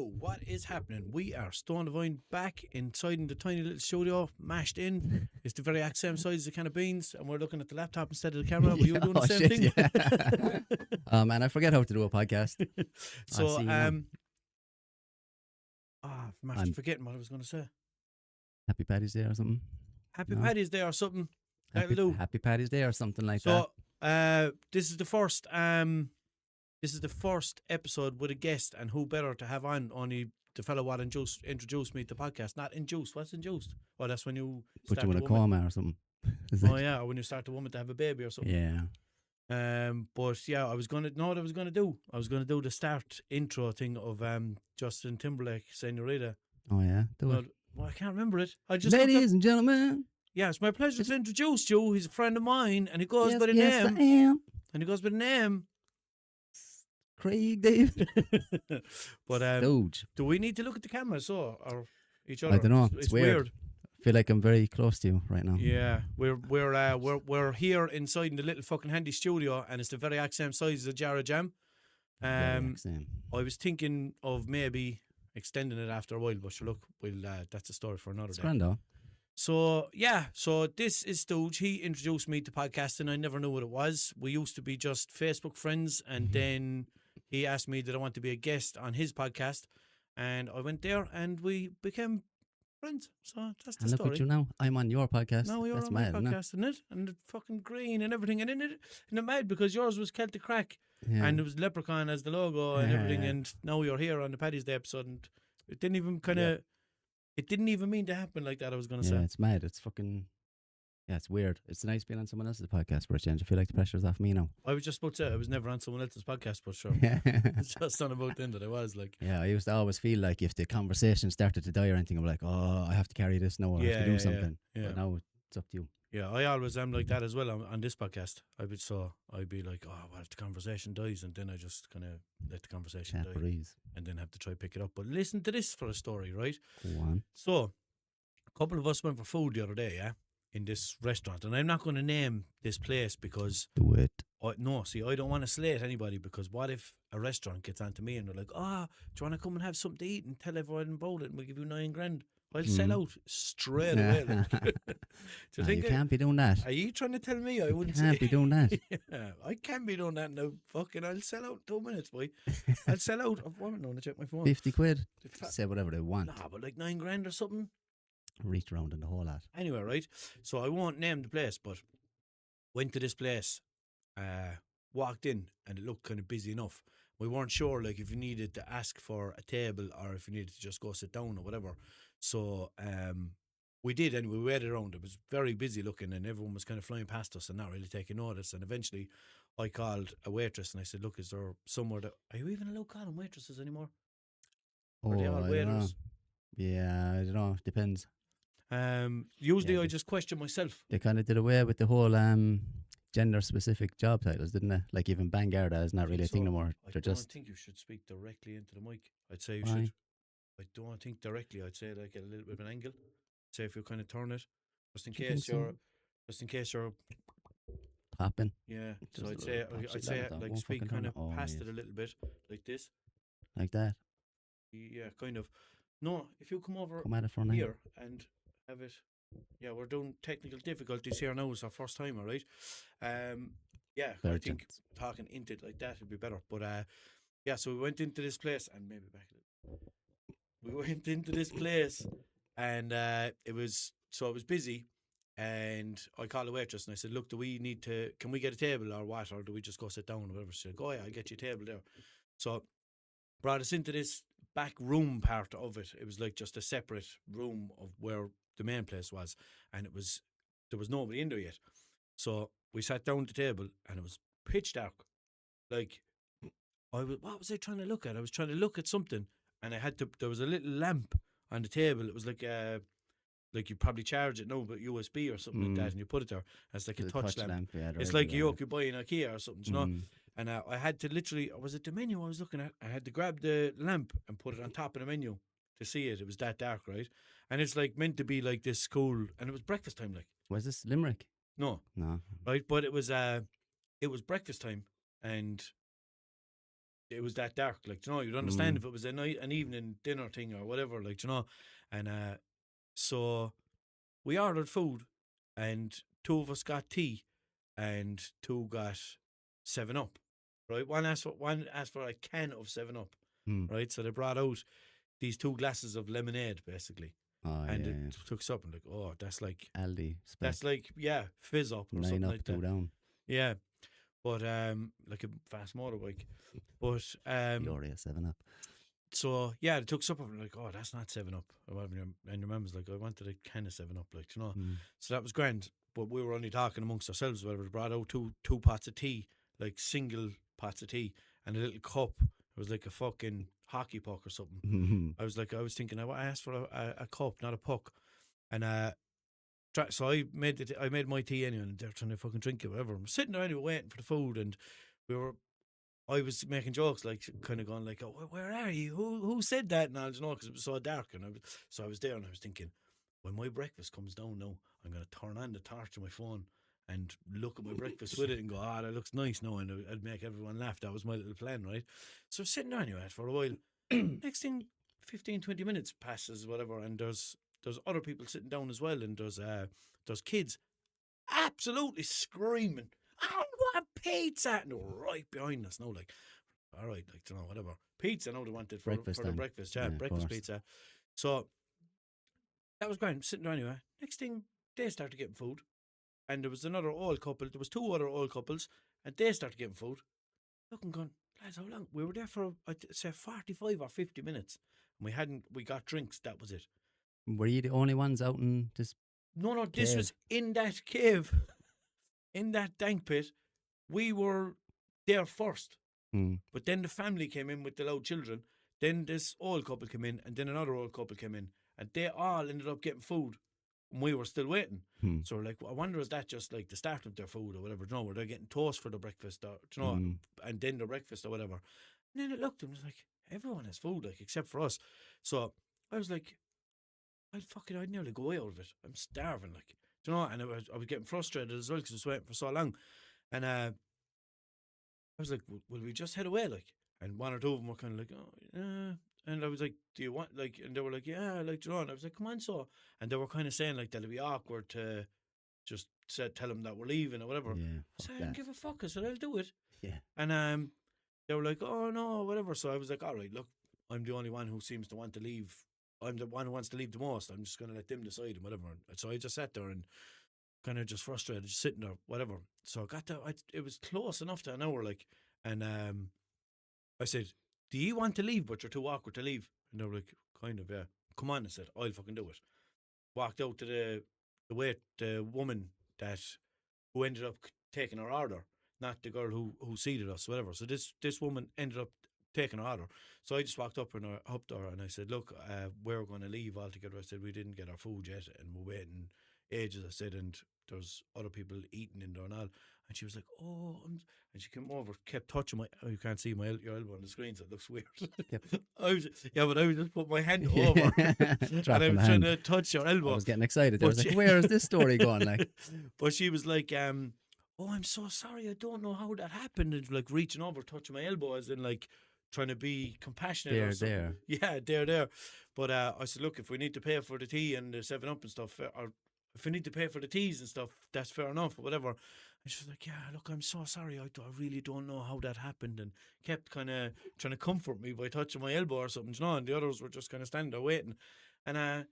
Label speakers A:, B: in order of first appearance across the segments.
A: Yo, what is happening? We are Stone Divine back inside in the tiny little studio, mashed in. It's the very exact same size as a can of beans, and we're looking at the laptop instead of the camera. Were you doing the same thing?
B: Yeah. Oh man, I forget how to do a podcast.
A: So,
B: I'm
A: forgetting what I was going to say.
B: Happy Paddy's Day or something.
A: Happy Paddy's Day or something. That'll do.
B: Happy Paddy's Day or something like that.
A: So, this is the first. This is the first episode with a guest, and who better to have on? Only the fellow what introduced me to the podcast. Not induced. What's induced? Well, that's when you
B: Put
A: start
B: you in a coma or something.
A: Oh yeah, or when you start the woman to have a baby or something.
B: Yeah.
A: But yeah, I was gonna do the start intro thing of Justin Timberlake, Senorita.
B: Oh yeah. Do it.
A: Well, I can't remember it. I just
B: Ladies and gentlemen.
A: Yeah, it's my pleasure to introduce you. He's a friend of mine, and he goes by the
B: name.
A: name.
B: I am.
A: And he goes by the name.
B: Craig David.
A: But
B: Stuge.
A: do we need to look at the camera or each other?
B: I don't know.
A: It's weird.
B: I feel like I'm very close to you right now.
A: Yeah, we're here inside in the little fucking handy studio, and it's the very exact same size as a jar of jam. I was thinking of maybe extending it after a while, but sure, look, that's a story for another day.
B: Grand though.
A: So this is Stuge. He introduced me to podcasting. I never knew what it was. We used to be just Facebook friends, and then he asked me did I want to be a guest on his podcast, and I went there, and we became friends. So that's the story.
B: Look at you now. I'm on your podcast.
A: No, you're
B: that's
A: on
B: mad,
A: my podcast, isn't it? And the fucking green and everything, and it's mad because yours was Celtic Crack, and it was Leprechaun as the logo and everything, and now you're here on the Paddy's Day episode, and it didn't even It didn't even mean to happen like that, I was going to say.
B: Yeah, it's mad. It's fucking... Yeah, it's weird. It's nice being on someone else's podcast for a change. I feel like the pressure's off me now.
A: I was just about to say, I was never on someone else's podcast, but sure. It's just on about then that I was like...
B: Yeah, I used to always feel like if the conversation started to die or anything, I'm like, oh, I have to carry this now, I have to do something.
A: Yeah.
B: But now it's up to you.
A: Yeah, I always am like that as well on this podcast. I'd be like, oh, what if the conversation dies? And then I just kind of let the conversation die.
B: Breeze.
A: And then have to try pick it up. But listen to this for a story, right?
B: Go on.
A: So, a couple of us went for food the other day, in this restaurant. And I'm not going to name this place because...
B: Do it.
A: I don't want to slate anybody, because what if a restaurant gets onto me and they're like, do you want to come and have something to eat and tell everyone about it and we'll give you $9,000? I'll sell out straight away.
B: You can't be doing that.
A: Are you trying to tell me I wouldn't
B: can't be doing that?
A: Yeah, I can't be doing that now. Fucking, I'll sell out 2 minutes, boy. I'll sell out. I'm going to check my phone.
B: 50 quid. Say whatever they want.
A: Nah, but like $9,000 or something.
B: Reach around in the whole lot.
A: Anyway, right? So I won't name the place, but went to this place, walked in, and it looked kind of busy enough. We weren't sure, like, if you needed to ask for a table or if you needed to just go sit down or whatever. So we did, and we waited around. It was very busy looking, and everyone was kind of flying past us and not really taking notice. And eventually I called a waitress and I said, look, is there somewhere that... Are you even allowed calling waitresses anymore? Or are they all waiters?
B: Yeah, I don't know. Depends.
A: Usually I just question myself.
B: They kind of did away with the whole gender-specific job titles, didn't they? Like even Bangarda is not really a thing no more.
A: I don't think you should speak directly into the mic. I'd say you should... I don't think directly. I'd say like at a little bit of an angle. Say if you kind of turn it, just in case you're
B: popping.
A: Yeah. So I'd say like speak kind of past it a little bit, like this.
B: Like that.
A: Yeah, kind of. No, if you come over
B: at it for
A: here and have it. Yeah, we're doing technical difficulties here now. It's our first time, all right. Yeah, I think talking into it like that would be better. But yeah, so we went into this place and maybe back a little. We went into this place and it was busy, and I called the waitress and I said, look, can we get a table or what, or do we just go sit down or whatever? She said, yeah, I'll get you a table there. So brought us into this back room part of it. It was like just a separate room of where the main place was, and there was nobody in there yet. So we sat down at the table and it was pitch dark. Like, what was I trying to look at? I was trying to look at something, and there was a little lamp on the table. It was like you probably charge it now, but USB or something like that, and you put it there. It's like a touch lamp. Yeah, it's like you could buy in IKEA or something, you know. And I had to literally, was it the menu I was looking at? I had to grab the lamp and put it on top of the menu to see it. It was that dark, right? And it's like meant to be like this cool, and it was breakfast time, like.
B: Was this Limerick?
A: No. Right, but it was breakfast time, and it was that dark. Like, you know, you'd understand if it was an evening dinner thing or whatever. Like, you know, and so we ordered food, and two of us got tea, and two got 7-Up. Right, one asked for a can of 7-Up. Right, so they brought out these 2 glasses of lemonade, basically.
B: Oh,
A: And
B: yeah,
A: it
B: yeah.
A: took something like, oh, that's like
B: Aldi spec.
A: that's like fizz up or
B: 9
A: something
B: up,
A: like
B: 2
A: that.
B: down.
A: Yeah, but like a fast motorbike. But
B: Furious 7 up.
A: so yeah, they took something like, oh, that's not 7-Up. Or whatever. And your mum was like, I wanted a can of 7-Up, like, you know. So that was grand. But we were only talking amongst ourselves. Whatever. They brought out two pots of tea, like single pots of tea, and a little cup. It was like a fucking hockey puck or something. I was thinking, I asked for a cup, not a puck. And so I made my tea anyway, and they're trying to fucking drink it, whatever. I'm sitting there anyway waiting for the food, and I was making jokes, like kind of going like, oh, where are you? Who said that? And I don't know, because it was so dark, and I was there, and I was thinking, when my breakfast comes down now, I'm going to turn on the torch on my phone and look at my breakfast with it and go, that looks nice now, and I'd make everyone laugh. That was my little plan, right? So I was sitting there anyway for a while. Next thing, 15, 20 minutes passes, whatever, and there's other people sitting down as well, and there's kids absolutely screaming, I want pizza, and they're right behind us now, like, all right, like, you know, whatever, pizza. Now they wanted for the breakfast, breakfast pizza. So that was great. I'm sitting there anyway. Next thing, they started getting food, and there was another old couple. There was 2 other old couples, and they started getting food. Looking, going, lads, how long? We were there for, I'd say, 45 or 50 minutes, and we got drinks. That was it.
B: Were you the only ones out in this?
A: No, this was in that cave, in that dank pit. We were there first, but then the family came in with the loud children. Then this old couple came in, and then another old couple came in, and they all ended up getting food, and we were still waiting. So we're like, I wonder, is that just like the start of their food or whatever? You know, were they getting toast for the breakfast, or, you know, and then the breakfast or whatever? And then it looked, and it was like, everyone has food, like, except for us. So I was like, I'd nearly go out of it. I'm starving, like, you know, and I was getting frustrated as well because I was waiting for so long. And I was like, will we just head away, like? And one or two of them were kind of like, oh, yeah. And I was like, do you want, like, and they were like, yeah, like, you know, and I was like, come on, so. And they were kind of saying, like, that it'd be awkward to just tell them that we're leaving or whatever.
B: Yeah,
A: so I didn't give a fuck. I said, I'll do it.
B: Yeah.
A: And they were like, oh, no, whatever. So I was like, all right, look, I'm the only one who seems to want to leave. I'm the one who wants to leave the most. I'm just going to let them decide and whatever. So I just sat there and kind of just frustrated, just sitting there, whatever. So I got it was close enough to an hour, like, and I said, do you want to leave, but you're too awkward to leave? And they were like, kind of, yeah. Come on, I said, I'll fucking do it. Walked out to the woman who ended up taking our order, not the girl who seated us, whatever. So this woman ended up taking our order. So I just walked up and helped her, and I said, look, we're going to leave altogether. I said, we didn't get our food yet, and we're waiting ages, I said, and there's other people eating in there and all. And she was like, oh, and she came over, kept touching you can't see your elbow on the screen, so it looks weird. I was just put my hand over, and I was trying to touch your elbow.
B: I was getting excited. I was like, where is this story going? Like,
A: but she was like, oh, I'm so sorry, I don't know how that happened. And like reaching over, touching my elbow, as in like trying to be compassionate.
B: There.
A: Yeah, there. But I said, look, if we need to pay for the tea and the 7-Up and stuff, or if we need to pay for the teas and stuff, that's fair enough, or whatever. And she was like, yeah, look, I'm so sorry. I really don't know how that happened. And kept kind of trying to comfort me by touching my elbow or something, you know, and the others were just kind of standing there waiting. And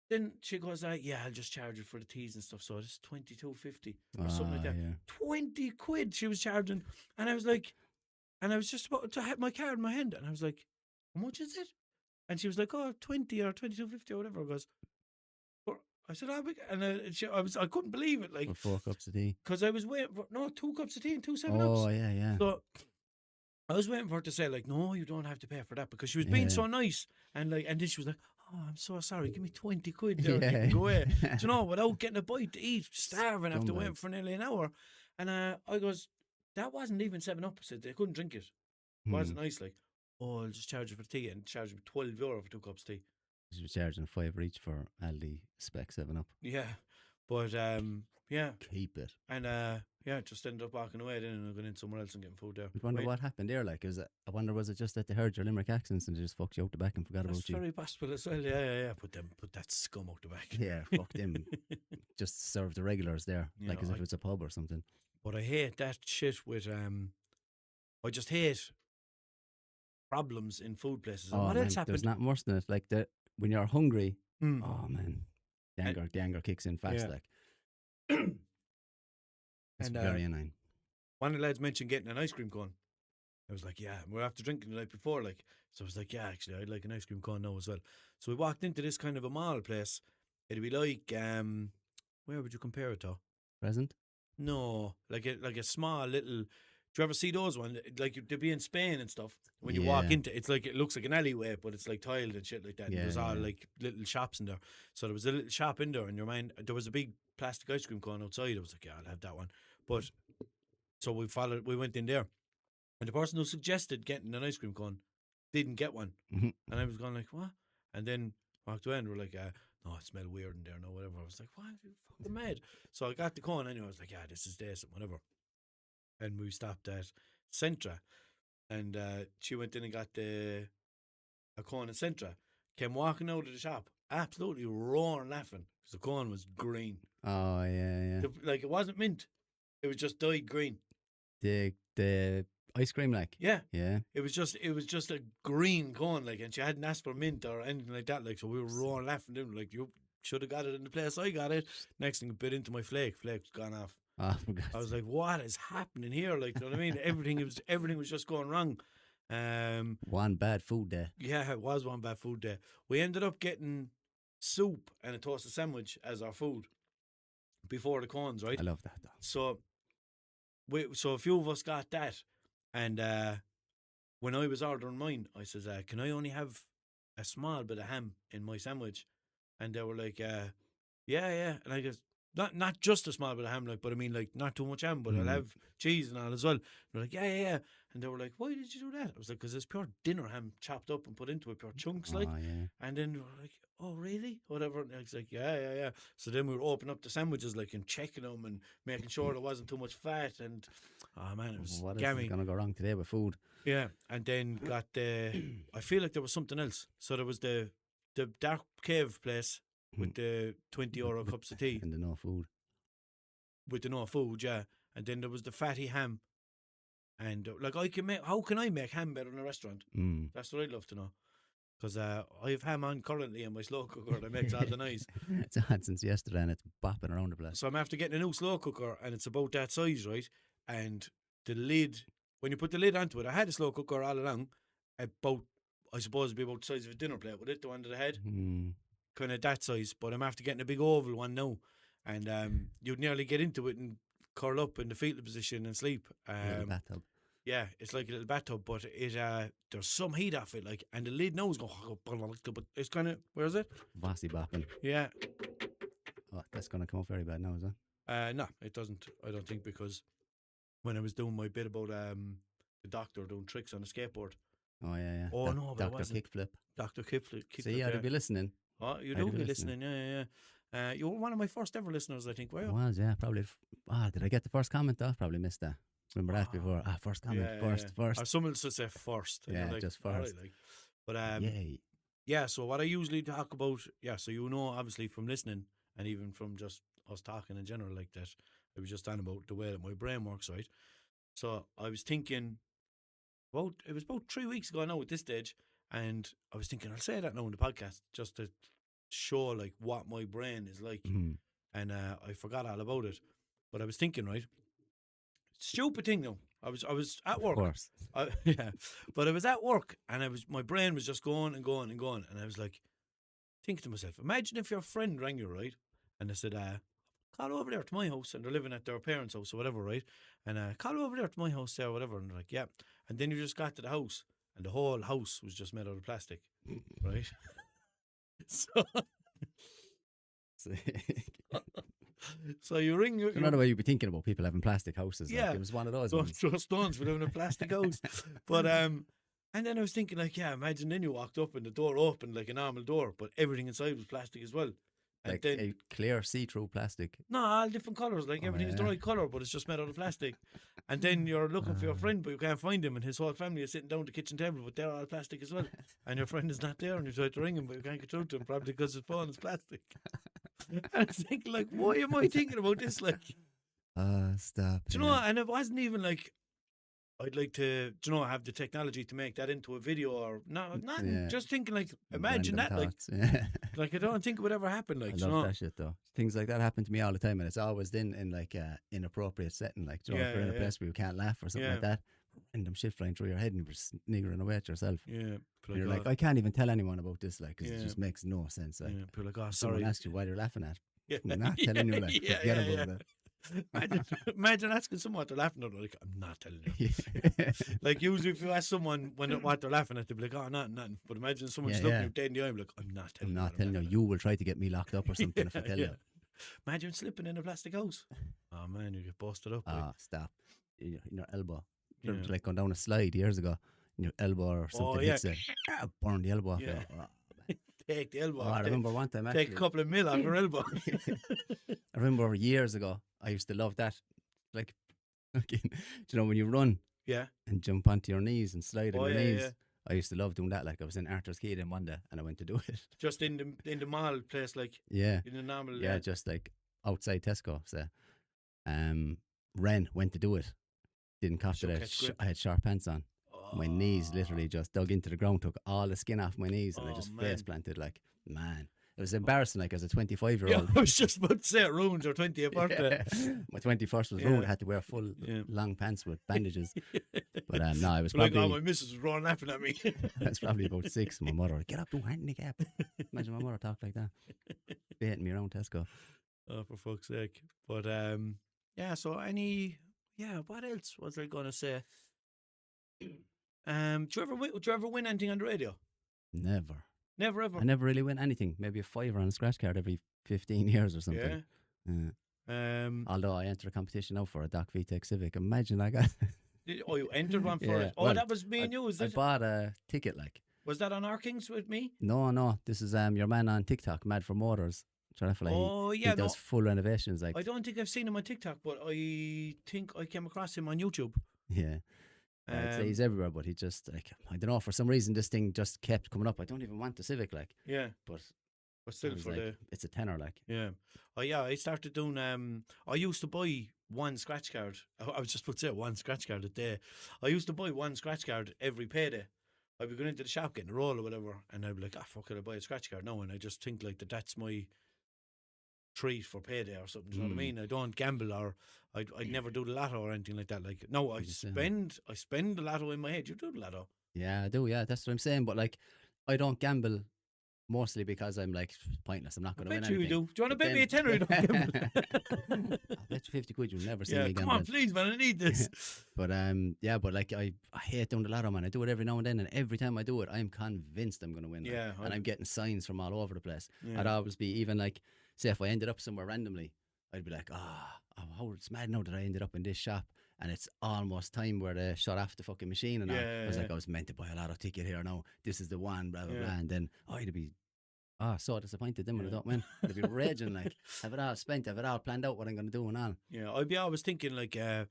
A: then she goes, yeah, I'll just charge you for the teas and stuff. So it's $22.50 or something like that.
B: Yeah.
A: 20 quid she was charging. And I was like, and I was just about to have my card in my hand. And I was like, how much is it? And she was like, oh, 20 or $22.50 or whatever. I goes, I said, I couldn't believe it. Like,
B: 4 cups of tea.
A: Because I was waiting for, 2 cups of tea and 2 7-Ups.
B: Oh, yeah.
A: So I was waiting for her to say, like, no, you don't have to pay for that, because she was being so nice. And then she was like, oh, I'm so sorry, give me 20 quid there, and you can go away. Do you know, without getting a bite to eat, starving after waiting for nearly an hour. And I goes, that wasn't even 7-Up. I said, they couldn't drink it. It wasn't nice, like, oh, I'll just charge you for the tea, and charge me €12 for 2 cups of tea.
B: She was charging $5 each for Aldi spec 7-Up.
A: Yeah. But yeah,
B: Keep it.
A: and just ended up walking away then and going in somewhere else and getting food there.
B: I wonder what happened there. Like, I wonder, was it just that they heard your Limerick accents and they just fucked you out the back and forgot
A: That's
B: about you?
A: very possible as well. Yeah. Put that scum out the back.
B: Yeah, fuck them. Just serve the regulars there, like as if it's a pub or something.
A: But I hate that shit with I just hate problems in food places. And what else happened?
B: There's nothing worse than it. Like when you're hungry, oh man, the anger kicks in fast. Like, it's very annoying.
A: One of the lads mentioned getting an ice cream cone. I was like, yeah, we're after drinking the night before, like, so I was like, yeah, actually, I'd like an ice cream cone now as well. So we walked into this kind of a mall place. It'd be like, where would you compare it to?
B: Present?
A: No, like a small little. Do you ever see those ones? Like they'd be in Spain and stuff. When you walk into it's like, it looks like an alleyway, but it's like tiled and shit like that. And there's all like little shops in there. So there was a little shop in there, and there was a big plastic ice cream cone outside. I was like, yeah, I'll have that one. But so we went in there, and the person who suggested getting an ice cream cone didn't get one.
B: Mm-hmm.
A: And I was going like, what? And then walked away and we're like, no, it smelled weird in there, no, whatever. I was like, what? You fucking mad? So I got the cone anyway. I was like, yeah, this is decent, whatever. And we stopped at Centra, and she went in and got a cone at Centra. Came walking out of the shop, absolutely roaring laughing because the cone was green.
B: Oh yeah.
A: Like it wasn't mint; it was just dyed green.
B: The ice cream, like
A: yeah. It was just a green cone, like, and she hadn't asked for mint or anything like that, like. So we were roaring laughing, like, you should have got it in the place I got it. Next thing, it bit into my flake was gone off.
B: Oh,
A: I was like, what is happening here? Like, you know what I mean? Everything was just going wrong.
B: One bad food day.
A: Yeah, it was one bad food day. We ended up getting soup and a toasted sandwich as our food before the cones, right?
B: I love that though.
A: So a few of us got that, and when I was ordering mine, I says, can I only have a small bit of ham in my sandwich? And they were like, yeah. And I guess, not just a small bit of ham, like, but I mean, like, not too much ham, but I'll have cheese and all as well. And they're like, yeah. And they were like, why did you do that? I was like, because it's pure dinner ham chopped up and put into it, pure chunks, like.
B: Yeah.
A: And then they were like, oh, really? Whatever. And I was like, yeah. So then we were opening up the sandwiches, like, and checking them and making sure there wasn't too much fat. And, oh, man, it was gammy.
B: What's going to go wrong today with food?
A: Yeah. And then got I feel like there was something else. So there was the Dark Cave place with the €20 cups of tea.
B: And the no food.
A: With the no food, yeah. And then there was the fatty ham. And like, how can I make ham better in a restaurant? That's what I'd love to know. Because I have ham on currently in my slow cooker that makes all the noise.
B: It's had since yesterday and it's bopping around the place.
A: So I'm after getting a new slow cooker, and it's about that size, right? And the lid, when you put the lid onto it, I had a slow cooker all along, about, I suppose it'd be about the size of a dinner plate with it, the one to the head. Kind of that size, but I'm after getting a big oval one now. And you'd nearly get into it and curl up in the fetal position and sleep.
B: Bathtub.
A: Yeah, it's like a little bathtub, but it there's some heat off it, like, and the lid now is going, but it's kind of, where is it?
B: Bossy bopping.
A: Yeah.
B: Oh, that's going to come up very bad now, is it?
A: No, it doesn't. I don't think, because when I was doing my bit about the doctor doing tricks on a skateboard.
B: Oh yeah.
A: Oh no, but
B: Dr. Kickflip.
A: Dr. Kickflip.
B: See, I'd be listening.
A: Oh, you do be listening. Yeah. You were one of my first ever listeners, I think, were you?
B: I was, yeah, probably. Did I get the first comment off? Probably missed that. Remember that before? First comment, first.
A: Or someone should say first.
B: Yeah,
A: like,
B: just first.
A: Right, like. But yeah. So what I usually talk about, so you know, obviously from listening and even from just us talking in general like that, I was just on about the way that my brain works, right? So I was thinking, it was about 3 weeks ago now at this stage, and I was thinking, I'll say that now in the podcast just to show like what my brain is like. And I forgot all about it, but I was thinking, right, stupid thing though, I was at work,
B: of course.
A: But I was at work, and my brain was just going and going and going, and I was like thinking to myself, imagine if your friend rang you, right, and they said, call over there to my house, and they're living at their parents' house or whatever, right, and call over there to my house there or whatever, and they're like, yeah, and then you just got to the house and the whole house was just made out of plastic, right? So you ring.
B: Another way you'd be thinking about people having plastic houses.
A: Yeah,
B: like it was one of those.
A: Don't throw stones for living in a plastic house. But and then I was thinking, like, yeah, imagine then you walked up and the door opened like a normal door, but everything inside was plastic as well.
B: like
A: then
B: a clear see-through plastic.
A: no, all different colours. Like everything's the right colour, but it's just made out of plastic. And then you're looking for your friend, but you can't find him, and his whole family is sitting down at the kitchen table, but they're all plastic as well. And your friend is not there, and you try to ring him, but you can't get through to him, probably because his phone is plastic. And I was thinking, like, why am I thinking about this? Like,
B: stop.
A: do you know? And it wasn't even like I'd like to, do you know, have the technology to make that into a video or not. Just thinking, like, imagine that,
B: thoughts.
A: like I don't think it would ever happen. Like,
B: I love that shit though. Things like that happen to me all the time, and it's always in like inappropriate setting. Like, do you know, if you're in a place where you can't laugh or something like that, random shit flying through your head, and you're sniggering away at yourself.
A: Yeah,
B: and you're like, I can't even tell anyone about this, like, because it just makes no sense. Like,
A: people like, oh,
B: someone
A: sorry.
B: asks you why you're laughing at. I'm not telling you, like, forget about it.
A: Imagine asking someone what they're laughing at. Like, I'm not telling you. Like, usually if you ask someone what they're laughing at, they'll be like, oh, nothing. But imagine someone just looking you dead in the eye and be like, I'm not telling you.
B: I'm not telling you. You will try to get me locked up or something if I tell you.
A: Imagine slipping in a plastic house. Oh man, you get busted up.
B: Stop. In your elbow. Like going down a slide years ago, in your elbow or something hits it. Burn the elbow off you.
A: Take the elbow.
B: I remember one time actually.
A: Take a couple of mil off your elbow.
B: I remember years ago, I used to love that. Like, do you know when you run?
A: Yeah.
B: And jump onto your knees and slide on your knees.
A: Yeah.
B: I used to love doing that. Like, I was in Arthur's Quay in one day and I went to do it.
A: Just in the mall place, like.
B: Yeah.
A: In the normal.
B: Yeah, just like outside Tesco. So, went to do it. Didn't cost it. I had sharp pants on. My knees literally just dug into the ground, took all the skin off my knees, and I just face planted. Like, man, it was embarrassing. Like, as a 25-year-old.
A: Yeah, I was just about to say it ruined your 20th birthday.
B: My 21st was ruined. I had to wear full long pants with bandages. But no, I was probably
A: like, my missus was running laughing at me.
B: I was probably about 6. And my mother, get up, do handicap. Imagine my mother talked like that, baiting me around Tesco.
A: Oh, for fuck's sake! But so what else was I gonna say? Do you ever win anything on the radio?
B: Never
A: ever.
B: I never really win anything. Maybe a $5 on a scratch card every 15 years or something. Yeah. Although I entered a competition now for a Doc VTEC Civic. Imagine I got.
A: You entered one for it. Oh, well, that was me and you.
B: I bought a ticket. Like,
A: was that on Our Kings with me?
B: No. This is your man on TikTok, Mad for Motors. He does full renovations. Like,
A: I don't think I've seen him on TikTok, but I think I came across him on YouTube.
B: Yeah. I'd say he's everywhere, but he just, like, I don't know, for some reason this thing just kept coming up. I don't even want the Civic, like.
A: Yeah.
B: But
A: still for
B: like, it's a tenner, like.
A: Yeah. Oh yeah, I started doing I used to buy one scratch card. I was just about to say one scratch card a day. I used to buy one scratch card every payday. I'd be going into the shop getting a roll or whatever, and I'd be like, fuck it, I'll buy a scratch card now, and I just think like that's my treat for payday or something. Do you know what I mean? I don't gamble, or I'd never do the lotto or anything like that. Like, no, I spend the lotto in my head. You do the lotto? Yeah,
B: I do. Yeah, that's what I'm saying. But like, I don't gamble mostly because I'm like, pointless. I'm not going to win anything.
A: You do. Do you want to bet me a tenner? You don't gamble.
B: I'll bet you 50 quid. You'll never see me
A: come on, please, man. I need this.
B: But but like, I hate doing the lotto, man. I do it every now and then, and every time I do it, I'm convinced I'm going to win.
A: Yeah,
B: and I'm getting signs from all over the place. I'd always be, even like, say if I ended up somewhere randomly, I'd be like, how it's mad now that I ended up in this shop and it's almost time where they shut off the fucking machine and all. I was like, I was meant to buy a lotto ticket here now. This is the one, blah, blah, blah. And then I'd be so disappointed then when I don't win. I'd be raging, like, have it all spent, have it all planned out what I'm going to do and all.
A: Yeah, I'd be always thinking like, do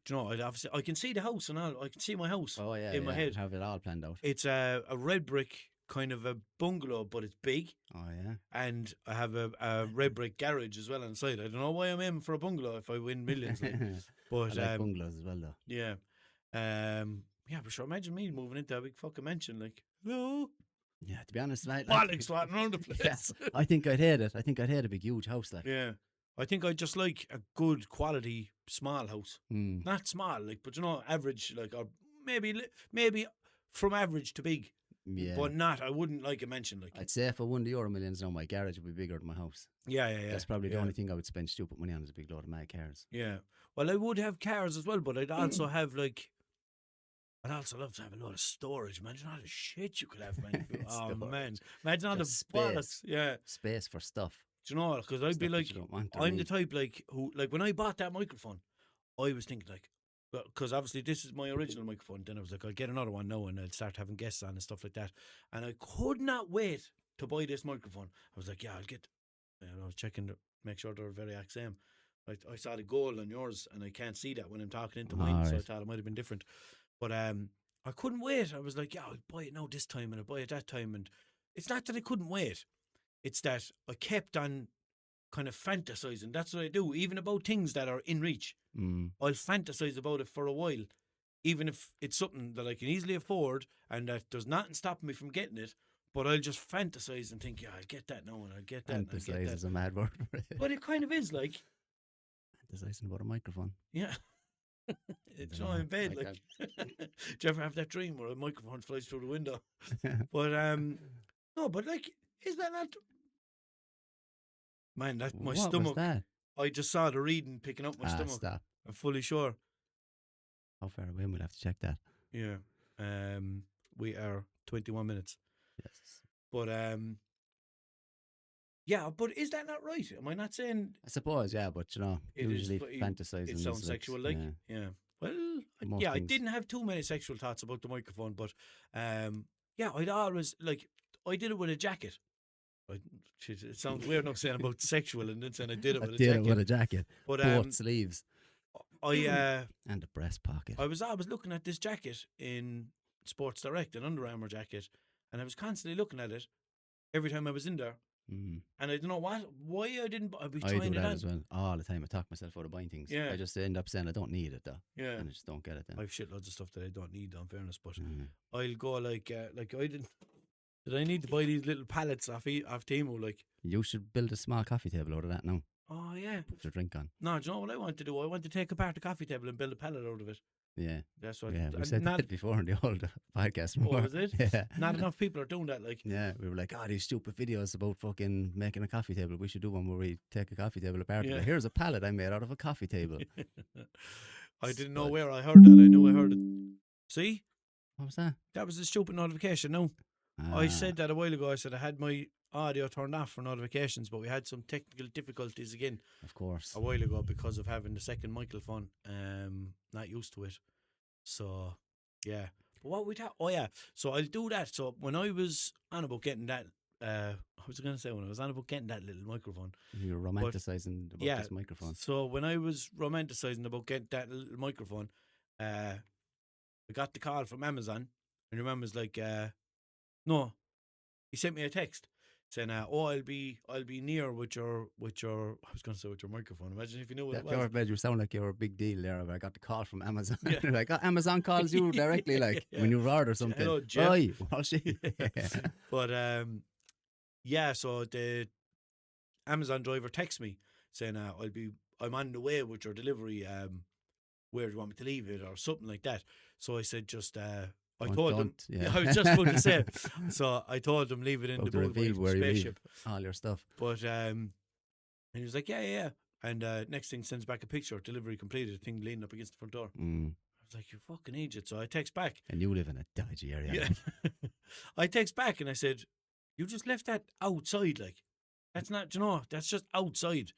A: you know, I can see the house and all. I can see my house in my head.
B: Have it all planned out.
A: It's a red brick kind of a bungalow, but it's big.
B: Oh yeah.
A: And I have a red brick garage as well inside. I don't know why I'm aiming for a bungalow if I win millions. Like. But
B: I like bungalows as well though.
A: Yeah. But sure, imagine me moving into a big fucking mansion, like, hello.
B: Yeah, to be honest, like
A: bollocks flying around the place.
B: Yeah, I think I'd hate it. I think I'd hate a big huge house, like.
A: Yeah. I think I'd just like a good quality small house. Not small, like, but you know, average, like, or maybe from average to big.
B: Yeah.
A: But I wouldn't like a mansion. Like,
B: I'd say if I won the Euro Millions now, my garage would be bigger than my house.
A: Yeah.
B: That's probably the only thing I would spend stupid money on is a big load of mad cars.
A: Yeah. Well, I would have cars as well, but I'd also have like, I'd also love to have a lot of storage. Imagine all the shit you could have, man. Oh man, imagine all the space. Yeah,
B: space for stuff.
A: Do you know? Because I'd be like, I'm the type like who, like, when I bought that microphone, I was thinking like, because obviously this is my original microphone. Then I was like, I'll get another one now and I'll start having guests on and stuff like that. And I could not wait to buy this microphone. I was like, yeah, I'll get. And I was checking to make sure they're very same. I saw the goal on yours, and I can't see that when I'm talking into mine, so I thought it might have been different. But I couldn't wait. I was like, yeah, I'll buy it now this time, and I'll buy it that time. And it's not that I couldn't wait. It's that I kept on kind of fantasizing. That's what I do, even about things that are in reach. I'll fantasize about it for a while, even if it's something that I can easily afford and that there's nothing stopping me from getting it. But I'll just fantasize and think, yeah, I'll get that now, and I'll get that.
B: Fantasize is a mad word for it.
A: But it kind of is like
B: fantasizing about a microphone.
A: Yeah. It's not in bed. Like, do you ever have that dream where a microphone flies through the window? But no, but like, is that not? Man, that my stomach. Was that? I just saw the reading picking up my stomach.
B: Stop.
A: I'm fully sure.
B: How far away? We'll have to check that.
A: Yeah. We are 21 minutes.
B: Yes.
A: But yeah, but is that not right? Am I not saying?
B: I suppose, yeah, but you know, usually fantasizing.
A: It sounds sexual, like, yeah. Well, yeah, I didn't have too many sexual thoughts about the microphone, but yeah, I'd always like. I did it with a jacket. It sounds weird not saying about sexual and then saying I did it with a jacket.
B: With a jacket.
A: But
B: both sleeves.
A: And
B: a breast pocket.
A: I was looking at this jacket in Sports Direct, an Under Armour jacket, and I was constantly looking at it every time I was in there. And I don't know why I didn't. I'd be trying
B: do that as well all the time. I talk myself out of buying things.
A: Yeah.
B: I just end up saying I don't need it though.
A: Yeah,
B: and I just don't get it then.
A: I've shitloads of stuff that I don't need, in fairness, but I'll go like I didn't. Did I need to buy these little pallets off Temu? Like,
B: you should build a small coffee table out of that now.
A: Oh yeah,
B: put your drink on.
A: No, do you know what I want to do? I want to take apart the coffee table and build a pallet out of it.
B: Yeah,
A: that's what.
B: Yeah, we said that before in the old podcast.
A: Oh, was it?
B: Yeah,
A: not enough people are doing that. Like,
B: yeah, we were like, these stupid videos about fucking making a coffee table. We should do one where we take a coffee table apart. Yeah. Like, here's a pallet I made out of a coffee table.
A: I didn't know where I heard that. I knew I heard it. See,
B: what was that?
A: That was a stupid notification. No, I said that a while ago. I said I had my audio turned off for notifications, but we had some technical difficulties again.
B: Of course,
A: a while ago because of having the second microphone. Not used to it. So, yeah. But what we talk? Oh, yeah. So I'll do that. So when I was on about getting that, I was going to say when I was on about getting that little microphone.
B: You were romanticizing about this microphone.
A: So when I was romanticizing about getting that little microphone, I got the call from Amazon, and your mum was like, no, he sent me a text saying, I'll be near with your I was going to say with your microphone. Imagine if you knew what it was.
B: You sound like you're a big deal there. I got the call from Amazon. Yeah. Like, Amazon calls you directly, like when you order something.
A: Hello, Jeff.
B: Oi, Walshy.
A: But so the Amazon driver texts me saying, I'm on the way with your delivery. Where do you want me to leave it or something like that? So I said, I told him. Yeah. I was just going to say. So I told him leave it in the spaceship.
B: All your stuff.
A: But and he was like, yeah. And next thing sends back a picture, delivery completed, thing leaning up against the front door. I was like, you fucking idiot. So I text back.
B: And you live in a dodgy area.
A: Yeah. I text back and I said, you just left that outside, like. That's not, that's just outside.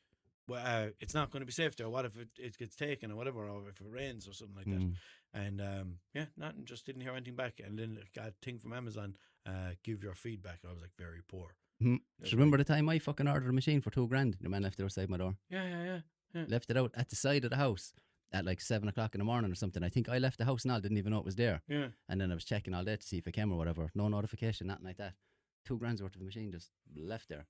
A: Well, it's not going to be safe there. What if it gets taken or whatever, or if it rains or something like that? And nothing, just didn't hear anything back. And then got a thing from Amazon, give your feedback. I was like, very poor.
B: Do you remember the time I fucking ordered a machine for $2,000? The man left it outside my door.
A: Yeah.
B: Left it out at the side of the house at like 7 o'clock in the morning or something. I think I left the house and all, didn't even know it was there.
A: Yeah.
B: And then I was checking all day to see if it came or whatever. No notification, nothing like that. $2,000 worth of the machine just left there.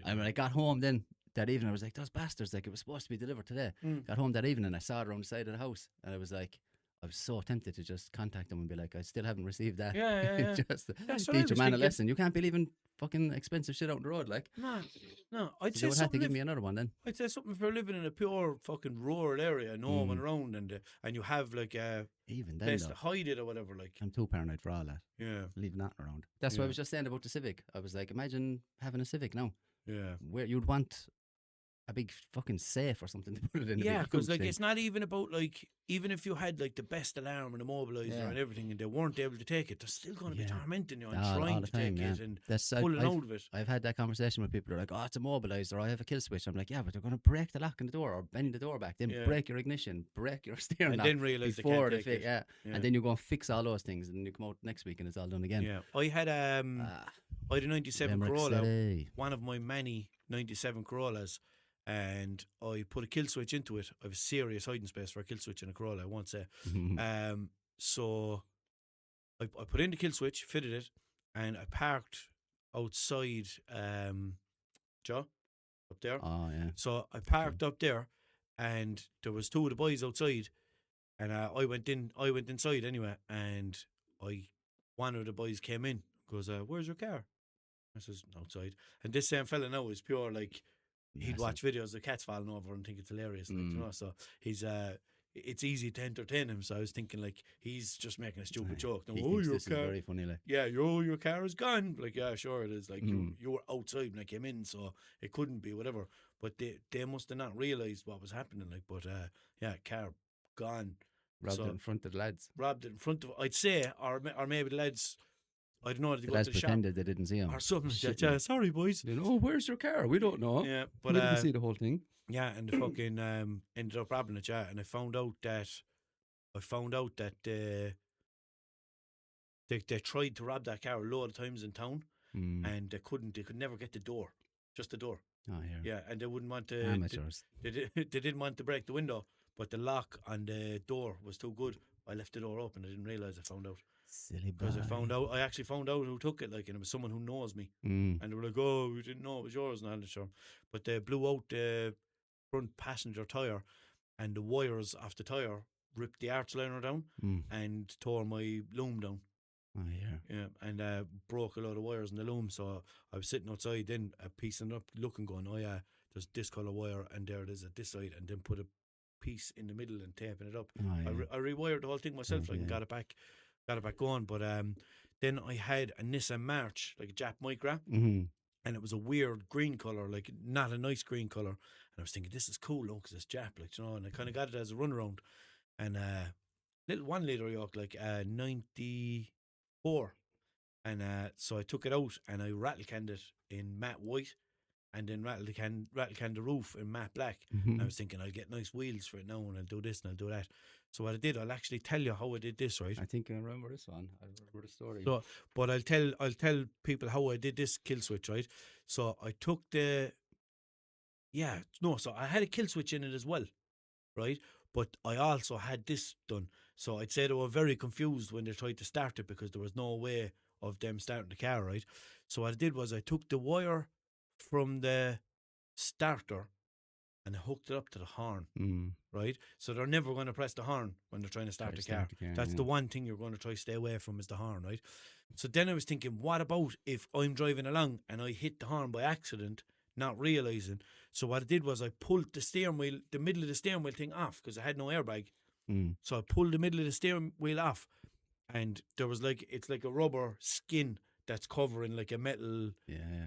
B: And when I got home then that evening, I was like, those bastards, like, it was supposed to be delivered today. Got home that evening and I saw it around the side of the house, and I was like, I was so tempted to just contact them and be like, I still haven't received that.
A: Yeah.
B: Just teach a man a lesson. You can't be leaving fucking expensive shit out on the road, like.
A: No. I'd say
B: they would have to give me another one then.
A: I'd say something for living in a pure fucking rural area, no one around, and you have like a
B: even then
A: place to hide it or whatever. Like,
B: I'm too paranoid for all that.
A: Yeah,
B: leaving that around. That's what I was just saying about the Civic. I was like, imagine having a Civic now.
A: Yeah,
B: where you'd want a big fucking safe or something to put it in.
A: Yeah,
B: because
A: like it's not even about like, even if you had like the best alarm and immobilizer and everything, and they weren't able to take it, they're still going to be tormenting you and trying to take it and pulling out of it.
B: I've had that conversation with people who are like, oh, it's immobilizer, I have a kill switch. I'm like, yeah, but they're going to break the lock in the door or bend the door back, then break your ignition, break your steering
A: and
B: lock,
A: then realise
B: before
A: they can't take it.
B: and then you go and fix all those things, and then you come out next week and it's all done again.
A: Yeah, I had a 97
B: Limerick
A: Corolla,
B: City.
A: one of my many 97 Corollas, and I put a kill switch into it. I have a serious hiding space for a kill switch in a Corolla, I won't say. So I put in the kill switch, fitted it, and I parked outside Joe, up there.
B: Oh, yeah.
A: So I parked up there, and there was two of the boys outside, and I went inside anyway, and one of the boys came in, goes, where's your car? I says, outside. And this same fella now is pure, like, he'd watch videos of cats falling over and think it's hilarious, like, you know. So he's it's easy to entertain him. So I was thinking, like, he's just making a stupid joke. No,
B: your car, very funny, like.
A: Yeah, your car is gone. Like, yeah, sure it is. Like, you were outside when I came in, so it couldn't be, whatever. But they must have not realised what was happening. Like, but yeah, car gone.
B: Robbed it in front of the lads.
A: Robbed it in front of, I'd say, or maybe the lads, I don't know,
B: the lads pretended they didn't see him
A: or something like that. Yeah, sorry boys.
B: Oh, where's your car? We don't know.
A: Yeah, but
B: we didn't see the whole thing.
A: Yeah, and the fucking ended up robbing it. Yeah, and I found out that they tried to rob that car a lot of times in town, and they couldn't. They could never get the door, just the door.
B: Oh yeah.
A: Yeah, and they wouldn't want to.
B: Amateurs.
A: They didn't want to break the window, but the lock on the door was too good. I left the door open. I didn't realise. I found out.
B: Silly boy.
A: Because I actually found out who took it, like, and it was someone who knows me. And they were like, oh, we didn't know it was yours, and all that sure. But they blew out the front passenger tyre, and the wires off the tyre ripped the arch liner down and tore my loom down.
B: Oh, yeah.
A: Yeah, and broke a lot of wires in the loom. So I was sitting outside then, piecing up, looking, going, oh yeah, there's this colour wire, and there it is at this side, and then put a piece in the middle and taping it up.
B: Oh, yeah.
A: I rewired the whole thing myself, and got it back going. But then I had a Nissan March, like a Jap Micra, and it was a weird green colour, like not a nice green colour. And I was thinking, this is cool, because it's Jap, like, you know. And I kind of got it as a runaround, and little 1 litre York, like 94, and so I took it out and I rattle canned it in matte white, and then rattle canned the roof in matte black. And I was thinking, I'll get nice wheels for it now, and I'll do this and I'll do that. So what I did, I'll actually tell you how I did this, right?
B: I think I remember this one. I remember the story.
A: So, but I'll tell people how I did this kill switch, right? So I took so I had a kill switch in it as well, right? But I also had this done. So I'd say they were very confused when they tried to start it, because there was no way of them starting the car, right? So what I did was I took the wire from the starter and I hooked it up to the horn, right? So they're never going to press the horn when they're trying to start the car. That's the one thing you're going to try to stay away from, is the horn, right? So then I was thinking, what about if I'm driving along and I hit the horn by accident, not realising? So what I did was I pulled the middle of the steering wheel thing off, because I had no airbag. So I pulled the middle of the steering wheel off, and there was it's like a rubber skin that's covering like a metal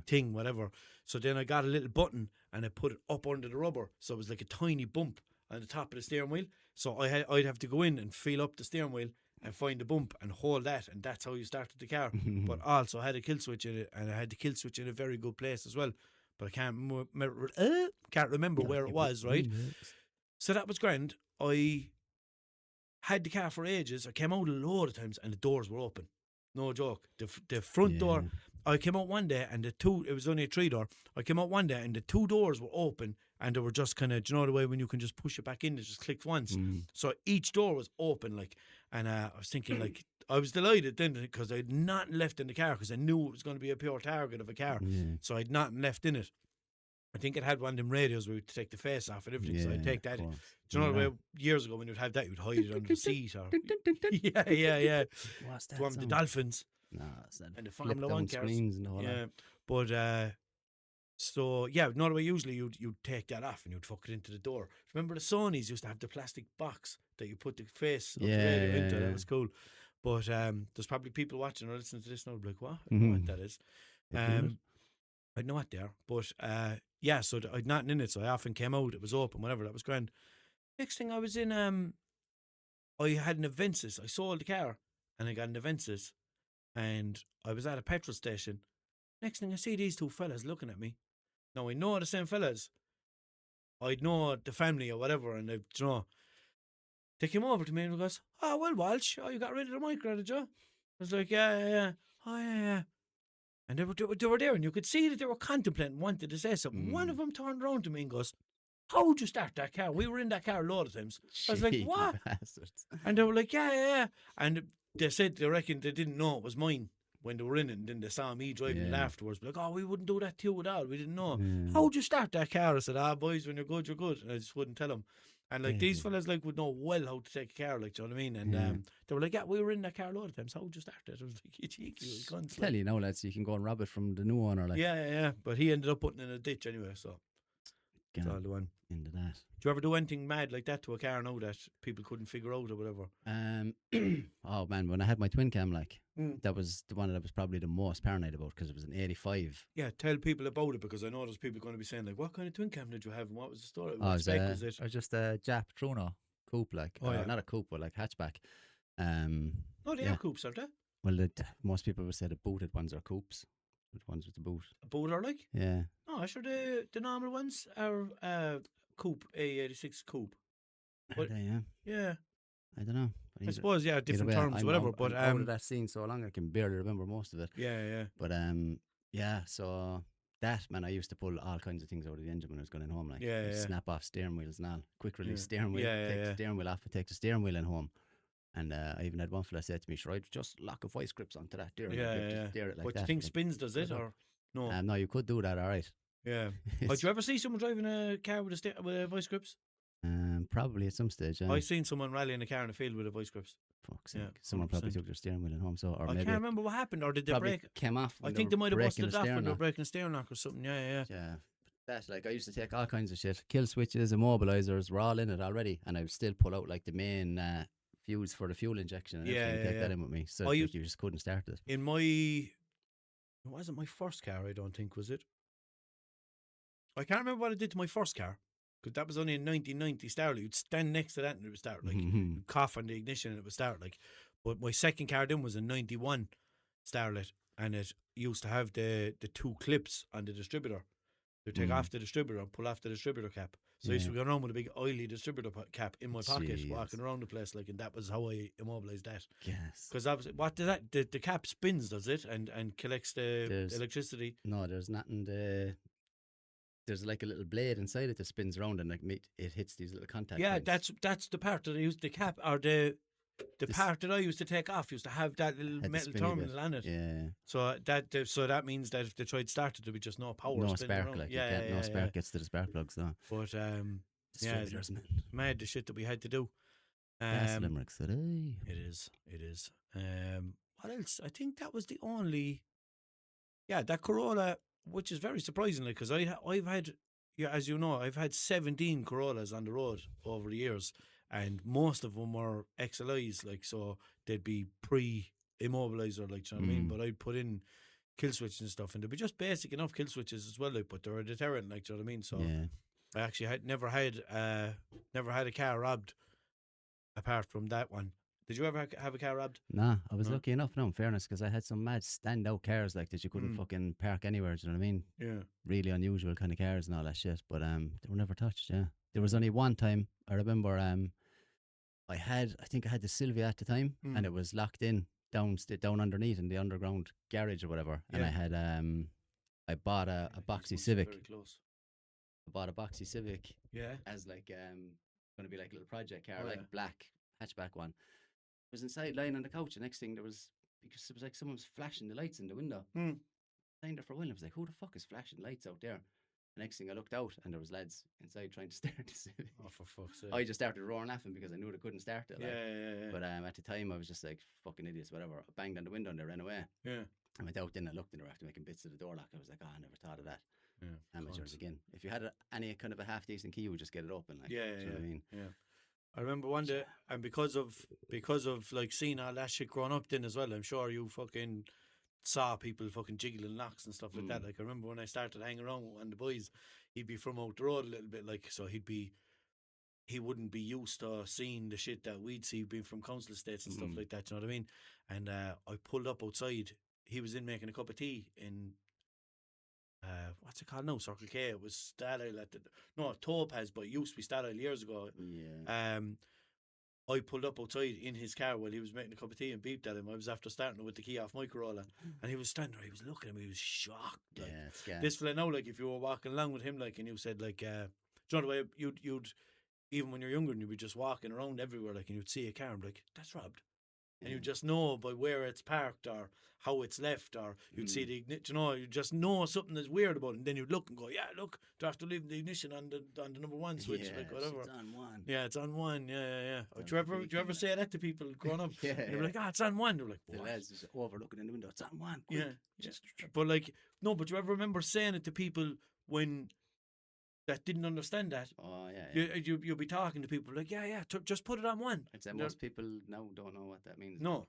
A: thing, whatever. So then I got a little button and I put it up under the rubber, so it was like a tiny bump on the top of the steering wheel. So I'd have to go in and feel up the steering wheel and find the bump and hold that, and that's how you started the car. But also I had a kill switch in it, and I had the kill switch in a very good place as well. But I can't remember where it was, right? So that was grand. I had the car for ages. I came out a load of times and the doors were open. No joke. The front door, I came out one day and it was only a 3-door. I came out one day and the 2 doors were open, and they were just kind of, do you know the way when you can just push it back in, it just clicked once. So each door was open, like, and I was thinking, like, I was delighted then, because I had nothing left in the car, because I knew it was going to be a pure target of a car. So I had nothing left in it. I think it had one of them radios where you would take the face off and everything, so I'd take that. Do you know the way years ago when you'd have that, you'd hide it under the seat? Or yeah.
B: What's that?
A: One of the Dolphins.
B: No, it's not.
A: And the Formula 1 cars.
B: And all that.
A: But so yeah, not the way usually you'd take that off and you'd fuck it into the door. Remember the Sonys used to have the plastic box that you put the face of the radio into? That was cool. But there's probably people watching or listening to this now, like, what? I don't know what that is. I know what they are, but yeah, so I'd nothing in it, so I often came out, it was open, whatever, that was grand. Next thing I was in, I had an Avensis, I sold the car, and I got an Avensis, and I was at a petrol station. Next thing I see these two fellas looking at me. Now I know the same fellas. I'd know the family or whatever, and they came over to me and goes, "Oh, well, Walsh, you got rid of the micro, did you?" I was like, yeah. Oh, yeah. And they were there, and you could see that they were contemplating, wanted to say something. One of them turned around to me and goes, "How'd you start that car? We were in that car a lot of times." I was like, "What?"
B: Bastards.
A: And they were like, yeah. And they said they reckon they didn't know it was mine when they were in it, and then they saw me driving it afterwards. Like, "Oh, we wouldn't do that to you at all. We didn't know." "How'd you start that car?" I said, "Boys, when you're good, you're good." And I just wouldn't tell them. And like these fellas like would know well how to take a car, like, do you know what I mean? And they were like, "Yeah, we were in that car a lot of times. How'd you start it?" I was like, "You cheeky little cunts."
B: Tell you now, lads, you can go and rob it from the new owner. Like,
A: yeah. But he ended up putting it in a ditch anyway, so it's all the one.
B: Into that.
A: Do you ever do anything mad like that to a car now that people couldn't figure out or whatever?
B: Oh man, when I had my twin cam, like that was the one that I was probably the most paranoid about because it was an 85.
A: Yeah, tell people about it, because I know there's people going to be saying like, "What kind of twin cam did you have and what was the story?"
B: Oh,
A: What spec was it?
B: Or just a Jap Truno coupe, like not a coupe, but like hatchback.
A: Oh, they are coupes, aren't they?
B: Well, most people would say the booted ones are coupes. The ones with the boot.
A: A booter, like?
B: Yeah.
A: No, sure the normal ones are coupe, A86 coupe.
B: Are they,
A: yeah.
B: I don't know.
A: I suppose, different terms, whatever. But
B: I'm out of that scene so long I can barely remember most of it.
A: Yeah.
B: But so that, man, I used to pull all kinds of things out of the engine when I was going home, like snap off steering wheels and all, quick release steering wheel, take the steering wheel off, take the steering wheel in home. And I even had one fella say to me, "Sure, I'd just lock a vice grips onto that steering wheel, just steer it like
A: but
B: that."
A: But you think spins does it or no?
B: No, you could do that, all right.
A: Yeah. Did you ever see someone driving a car with a vice grips?
B: Probably at some stage.
A: I seen someone rallying a car in a field with a vice grips.
B: Fuck's sake. Someone probably took their steering wheel at home. So, or
A: I
B: maybe
A: can't remember what happened, or did they break?
B: Came off.
A: I think they might have busted off when they were breaking the steering lock or something. Yeah.
B: That, like, I used to take all kinds of shit. Kill switches, immobilizers were all in it already, and I would still pull out like the main fuse for the fuel injection and everything, take that in with me. So you just couldn't start it.
A: In it wasn't my first car, I don't think, was it? I can't remember what I did to my first car, because that was only in 1990 Starlet. You'd stand next to that and it would start, like, you'd cough on the ignition and it would start, like. But my second car then was a 91 Starlet, and it used to have the two clips on the distributor. You'd take off the distributor and pull off the distributor cap. So I used to go around with a big oily distributor cap in my pocket, walking around the place, like, and that was how I immobilized that.
B: Yes.
A: Because obviously, what does that? The cap spins, does it, and collects the electricity?
B: No, there's nothing. There's like a little blade inside it that spins around and like it hits these little contact points.
A: That's the part that I used, the cap, or the part that I used to take off used to have that little metal terminal on it.
B: Yeah.
A: So that means that if they tried to start it, there'd be just no power.
B: No spark, around. Like no spark gets to the spark plugs though.
A: But mad the shit that we had to do.
B: That's Limerick City.
A: It is. What else? I think that was the only. Yeah, that Corolla, which is very surprising, because I've had, as you know, I've had 17 Corollas on the road over the years, and most of them were XLIs, like, so they'd be pre-immobilizer, like, do you know what I mean? But I'd put in kill switches and stuff, and they'd be just basic enough kill switches as well, like, but they're a deterrent, like, do you know what I mean? So I actually never had a car robbed apart from that one. Did you ever have a car robbed?
B: Nah, I was lucky enough, in fairness, because I had some mad standout cars like that you couldn't fucking park anywhere, do you know what I mean?
A: Yeah.
B: Really unusual kind of cars and all that shit, but they were never touched, There was only one time, I remember, I think I had the Sylvia at the time, and it was locked in down underneath in the underground garage or whatever, and I had, I bought a Boxy Civic.
A: Very close.
B: I bought a Boxy Civic.
A: Yeah.
B: As like, going to be like a little project car, like black hatchback one. Was inside lying on the couch. The next thing because it was like someone was flashing the lights in the window. Lying there for a while. I was like, who the fuck is flashing lights out there? The next thing I looked out and there was lads inside trying to start the Civic.
A: Oh, for fuck's sake.
B: I just started roaring laughing because I knew they couldn't start it. Like.
A: Yeah.
B: But at the time I was just like, fucking idiots, whatever. I banged on the window and they ran away.
A: Yeah.
B: I went out then, I looked and they were after making bits of the door lock. I was like, I never thought of that.
A: Yeah.
B: Amateurs again. If you had any kind of a half decent key, you would just get it open. Like,
A: yeah.
B: You know what I mean?
A: Yeah. I remember one day, and because of like seeing all that shit growing up then as well, I'm sure you fucking saw people fucking jiggling locks and stuff like that. Like I remember when I started hanging around with the boys, he'd be from out the road a little bit, like, so he wouldn't be used to seeing the shit that we'd see being from council estates and stuff like that. You know what I mean? And I pulled up outside. He was in making a cup of tea in what's it called now? Circle K. It was Stadile Topaz, but it used to be Stadile years ago.
B: Yeah.
A: I pulled up outside in his car while he was making a cup of tea and beeped at him. I was after starting with the key off my Corolla, and he was standing there. He was looking at me. He was shocked. Like,
B: yeah, it's gas.
A: this fella now, like if you were walking along with him, like, and you said like, do you know the way you'd even when you're younger and you'd be just walking around everywhere, like, and you'd see a car and be like, that's robbed. And you just know by where it's parked or how it's left, or you'd see the ignition. You know, you just know something is weird about it, and then you'd look and go, "Yeah, look, do I have to leave the ignition on the number one switch, like whatever."
B: It's on one.
A: Yeah, it's on one. Yeah. Do you ever say that to people growing up?
B: Yeah,
A: and you're like, it's on one. They're like,
B: the lads just overlooking in the window. It's on one.
A: Quick. Yeah. But like, no, but you ever remember saying it to people when that didn't understand that?
B: Oh yeah.
A: You'll be talking to people like, just put it on one.
B: I'd say most people now don't know what that means.
A: No.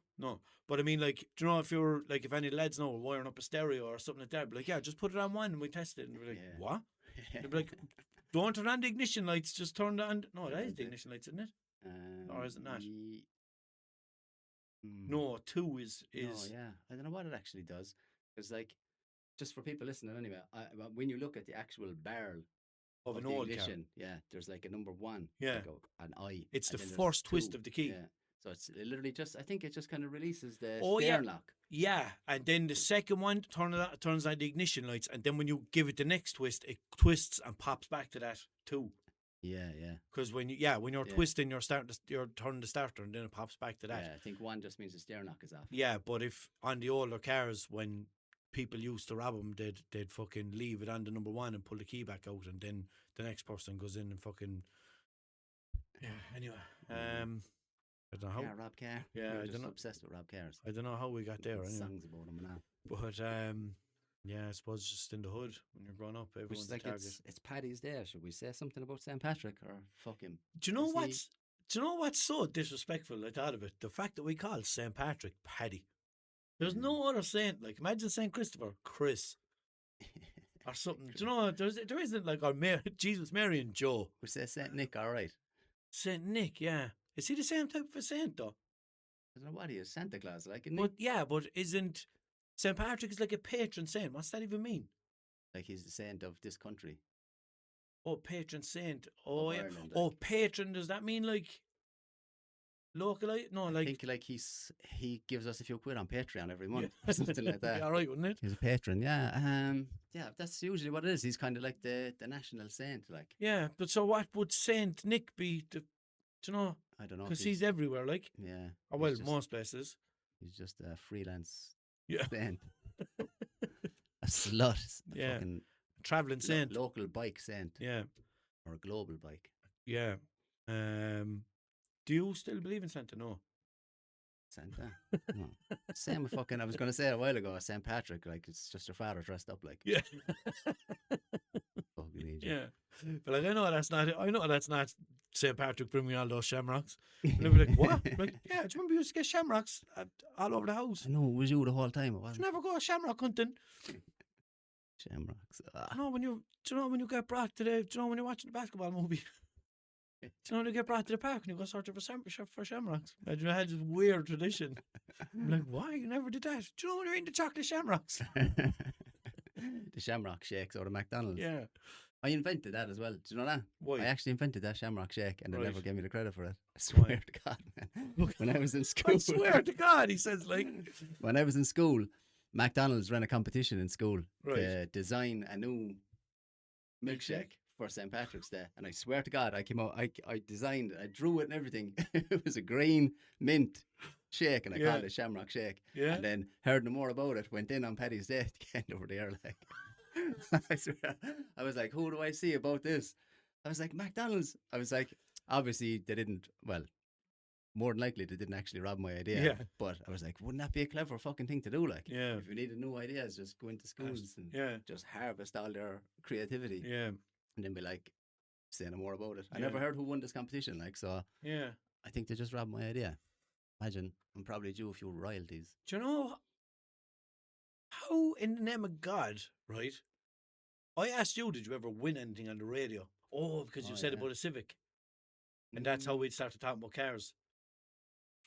A: But I mean, like, do you know, if you're like, if any lads know wiring up a stereo or something like that, be like, just put it on one and we test it. And we're like, what? They'd be like, don't turn on the ignition lights, just turn it on. No, that is the ignition lights, isn't it? Or is it not? No, 2 is.
B: No, yeah. I don't know what it actually does. Because, like, just for people listening anyway, when you look at the actual barrel
A: of an old
B: ignition, there's like a number 1.
A: Yeah.
B: Like an I.
A: It's the first twist of the key.
B: Yeah. So it's literally just, I think it just kind of releases the steering lock.
A: Yeah. And then the second one turns on the ignition lights. And then when you give it the next twist, it twists and pops back to that 2.
B: Yeah.
A: Because when you're twisting, you're turning the starter, and then it pops back to that.
B: Yeah, I think 1 just means the steering lock is off.
A: Yeah, but if on the older cars, when people used to rob them, they'd fucking leave it on the number 1 and pull the key back out, and then the next person goes in and fucking. Yeah. Anyway, I don't know how.
B: Yeah, rob car.
A: Yeah,
B: I don't know. Obsessed with rob cars.
A: I don't know how we got there. Anyway.
B: Songs about them now.
A: But I suppose just in the hood when you're growing up, everyone's
B: like
A: target.
B: It's Paddy's Day. Should we say something about St. Patrick or fuck him?
A: Do you know what's so disrespectful? I thought of it. The fact that we call St. Patrick Paddy. There's no other saint. Like, imagine St. Christopher, Chris, or something. Do you know? There isn't like our Jesus, Mary, and Joe.
B: We say St. Nick, all right.
A: St. Nick, yeah. Is he the same type of a saint though?
B: I don't know what he is. Santa Claus, like.
A: But isn't St. Patrick is like a patron saint? What's that even mean?
B: Like he's the saint of this country.
A: Oh, patron saint. Oh, yeah.
B: Ireland,
A: Oh, patron. Does that mean like local? No, like.
B: I think like he gives us a few quid on Patreon every month or something like that.
A: All right, wouldn't it?
B: He's a patron, yeah. Yeah, that's usually what it is. He's kind of like the national saint, like.
A: Yeah, but so what would Saint Nick be? Do you know?
B: I don't know.
A: Because he's everywhere, like.
B: Yeah.
A: Or well, most places.
B: He's just a freelance
A: saint.
B: A slut.
A: Yeah.
B: Fucking
A: traveling saint.
B: Local bike saint.
A: Yeah.
B: Or a global bike.
A: Yeah. Do you still believe in Santa? No.
B: Santa? No. Same fucking, I was going to say a while ago, St. Patrick, like it's just your father dressed up like.
A: Yeah.
B: Fucking idiot.
A: Yeah. But like, I know that's not St. Patrick bringing me all those shamrocks. And they'll be like, what? Like, yeah, do you remember you used to get shamrocks all over the house?
B: I know, it was you the whole time. It wasn't.
A: You never go shamrock hunting.
B: Shamrocks.
A: No, when you get brought to when you're watching the basketball movie. Do you know when you get brought to the park and you go searching for shamrocks? Imagine I had this weird tradition. I'm like, why? You never did that. Do you know when you're eating the chocolate shamrocks?
B: The shamrock shakes out of McDonald's.
A: Yeah.
B: I invented that as well. Do you know that?
A: Why?
B: I actually invented that shamrock shake and they never gave me the credit for it. I
A: Why?
B: swear to God, man. When I was in school.
A: I swear to God, he says, like.
B: When I was in school, McDonald's ran a competition in school to design a new milkshake for St. Patrick's Day. And I swear to God, I came out, I designed it, I drew it and everything. It was a green mint shake and I called it Shamrock Shake.
A: Yeah.
B: And then heard no more about it, went in on Paddy's Day at the end over there, like. I swear, I was like, who do I see about this? I was like, McDonald's. I was like, obviously they didn't, well, more than likely they didn't actually rob my idea.
A: Yeah.
B: But I was like, wouldn't that be a clever fucking thing to do? Like,
A: yeah.
B: If you needed new ideas, just go into schools and just harvest all their creativity.
A: Yeah.
B: And then be like, say no more about it. I never heard who won this competition, like, so
A: yeah.
B: I think they just robbed my idea. Imagine, I'm probably due a few royalties.
A: Do you know, how in the name of God, right? I asked you, did you ever win anything on the radio? Oh, because you said about a Civic. And that's how we'd started talking about cars.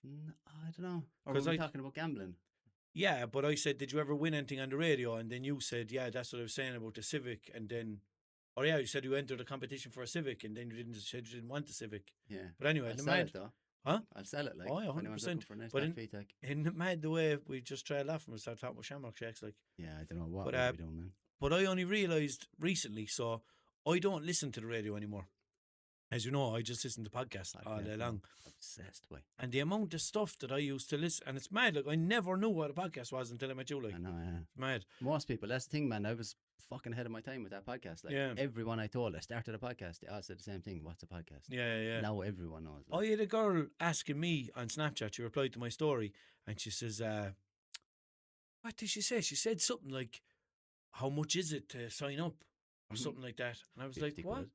B: I don't know. Or were we talking about gambling?
A: Yeah, but I said, did you ever win anything on the radio? And then you said, yeah, that's what I was saying about the Civic. And then, you said you entered a competition for a Civic, and then you didn't want the Civic.
B: Yeah.
A: But anyway,
B: I'll sell it though.
A: Huh?
B: I'll sell it, like.
A: Oh, yeah, 100%. But in the mad the way we just trailed off and we started talking about Shamrock Shakes, like.
B: Yeah, I don't know what we're doing, man.
A: But I only realised recently, so I don't listen to the radio anymore. As you know, I just listen to podcasts all day long.
B: Obsessed by.
A: And the amount of stuff that I used to listen, and it's mad, like I never knew what a podcast was until I met you, like.
B: I know, yeah.
A: It's mad.
B: Most people, that's the thing, man. I was fucking ahead of my time with that podcast. Like, everyone I told, I started a podcast, they all said the same thing. What's a podcast?
A: Yeah.
B: Now everyone knows. Like.
A: I had a girl asking me on Snapchat, she replied to my story, and she says, what did she say? She said something like, how much is it to sign up? Or something like that. And I was like, what?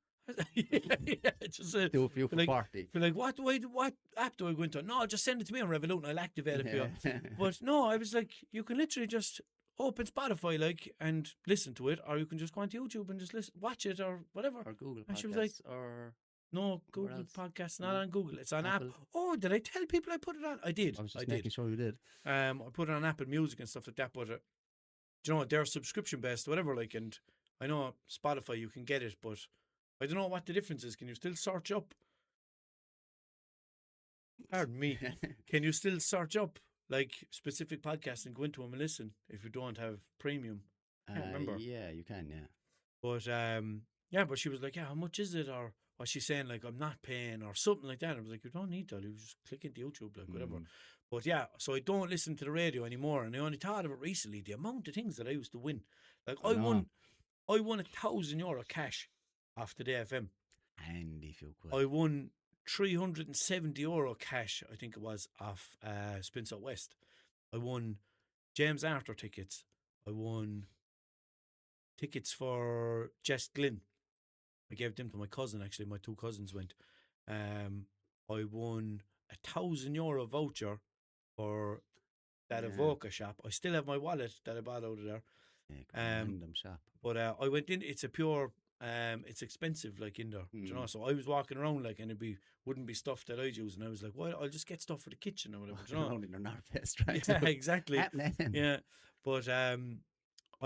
A: Just
B: do a few for
A: like,
B: 40.
A: Like, what app do I go into? No, just send it to me on Revolut and I'll activate it for you. But no, I was like, you can literally just open Spotify, like, and listen to it, or you can just go onto YouTube and just watch it, or whatever.
B: Or Google Podcasts.
A: And she was like,
B: or
A: no, Google Podcasts, not on Google. It's on Apple. Oh, did I tell people I put it on? I did.
B: I was just making sure you did.
A: I put it on Apple Music and stuff like that, but do you know, they're subscription based, whatever, like, and I know Spotify you can get it, but I don't know what the difference is. Can you still search up? Pardon me. Can you still search up like specific podcasts and go into them and listen if you don't have premium? I can't remember.
B: Yeah, you can. Yeah.
A: But but she was like, yeah, how much is it? Or was she saying like I'm not paying or something like that? I was like, you don't need to. You just click into YouTube, like whatever. But yeah, so I don't listen to the radio anymore, and I only thought of it recently. The amount of things that I used to win, like I won €1,000 cash off the DFM.
B: Handy few quid.
A: I won €370 cash, I think it was, off Spin South West. I won James Arthur tickets. I won tickets for Jess Glynn. I gave them to my cousin, actually. My two cousins went. I won €1,000 voucher for that Evoca shop. I still have my wallet that I bought out of there.
B: Yeah, random shop.
A: But I went in. It's a pure. It's expensive, like in there. Do you know? So I was walking around like, and wouldn't be stuff that I'd use, and I was like, "Well, I'll just get stuff for the kitchen or whatever." Do you know?
B: Only they're not best, right?
A: Yeah, exactly. Yeah, but I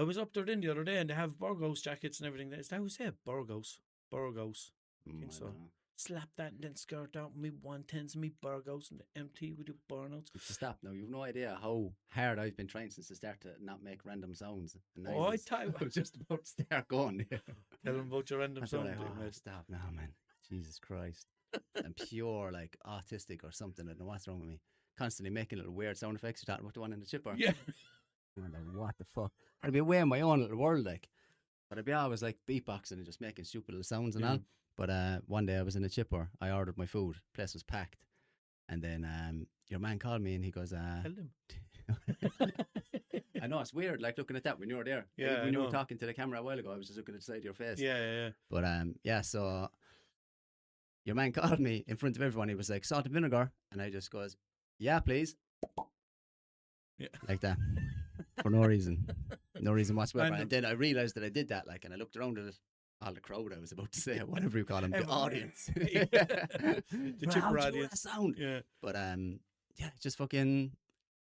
A: was up there the other day, and they have Burgos jackets and everything. Is that how you say it? Burgos. I think so. Slap that and then skirt out me 110s and me Burgos and the MT with your burnouts.
B: Stop now. You've no idea how hard I've been trying since the start to not make random sounds. And
A: I was
B: just about to start going.
A: Tell them about your random sound.
B: Stop now, man. Jesus Christ. I'm pure like autistic or something. I don't know what's wrong with me. Constantly making little weird sound effects. You're talking about the one in the chipper.
A: Yeah.
B: I'm like, what the fuck? I'd be away in my own little world, like. But I'd be always like beatboxing and just making stupid little sounds and all. But one day I was in a chipper. I ordered my food. Place was packed. And then your man called me and he goes,
A: tell him.
B: I know, it's weird, like looking at that when you were there.
A: Yeah,
B: when you were talking to the camera a while ago, I was just looking at the side of your face.
A: Yeah.
B: But so your man called me in front of everyone. He was like, salt and vinegar. And I just goes, yeah, please.
A: Yeah.
B: Like that. For no reason. No reason whatsoever. And then I realised that I did that, like, and I looked around at it. All the crowd, I was about to say, whatever you call them, the audience.
A: The chipper audience.
B: Sound.
A: Yeah.
B: But just fucking,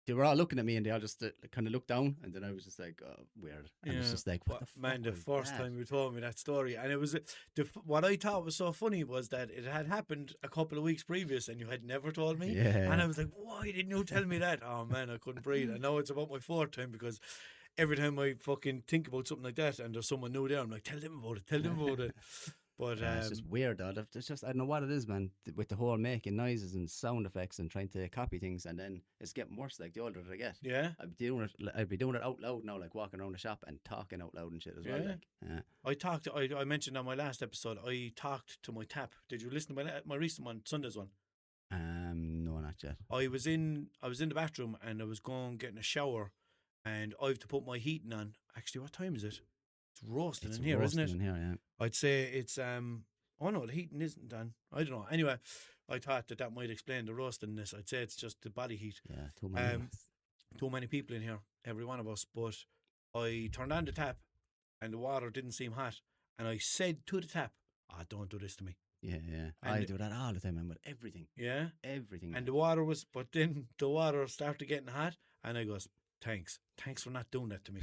B: they were all looking at me and they all just kind of looked down, and then I was just like, oh, weird. And it's just like, what the fuck?
A: Man, the first time you told me that story, and it was, what I thought was so funny was that it had happened a couple of weeks previous and you had never told me.
B: Yeah.
A: And I was like, why didn't you tell me that? Oh man, I couldn't breathe. I know it's about my fourth time because every time I fucking think about something like that and there's someone new there, I'm like, tell them about it. But
B: it's just weird, though. It's just, I don't know what it is, man, with the whole making noises and sound effects and trying to copy things, and then it's getting worse, like, the older I get.
A: Yeah.
B: I'd be doing it out loud now, like walking around the shop and talking out loud and shit as well. Like,
A: I mentioned on my last episode, I talked to my tap. Did you listen to my recent one, Sunday's one?
B: No, not yet.
A: I was in the bathroom and I was getting a shower, and I have to put my heating on. Actually, what time is it? It's roasting in here, isn't it?
B: In here, yeah.
A: I'd say it's oh no, the heating isn't on. I don't know. Anyway, I thought that might explain the roastingness. I'd say it's just the body heat.
B: Yeah, too many.
A: Too many people in here, every one of us. But I turned on the tap and the water didn't seem hot. And I said to the tap, don't do this to me.
B: Yeah, yeah.
A: And
B: I do that all the time, man, with everything.
A: Yeah.
B: Everything.
A: And the water was, but then the water started getting hot. And I goes, thanks for not doing that to me.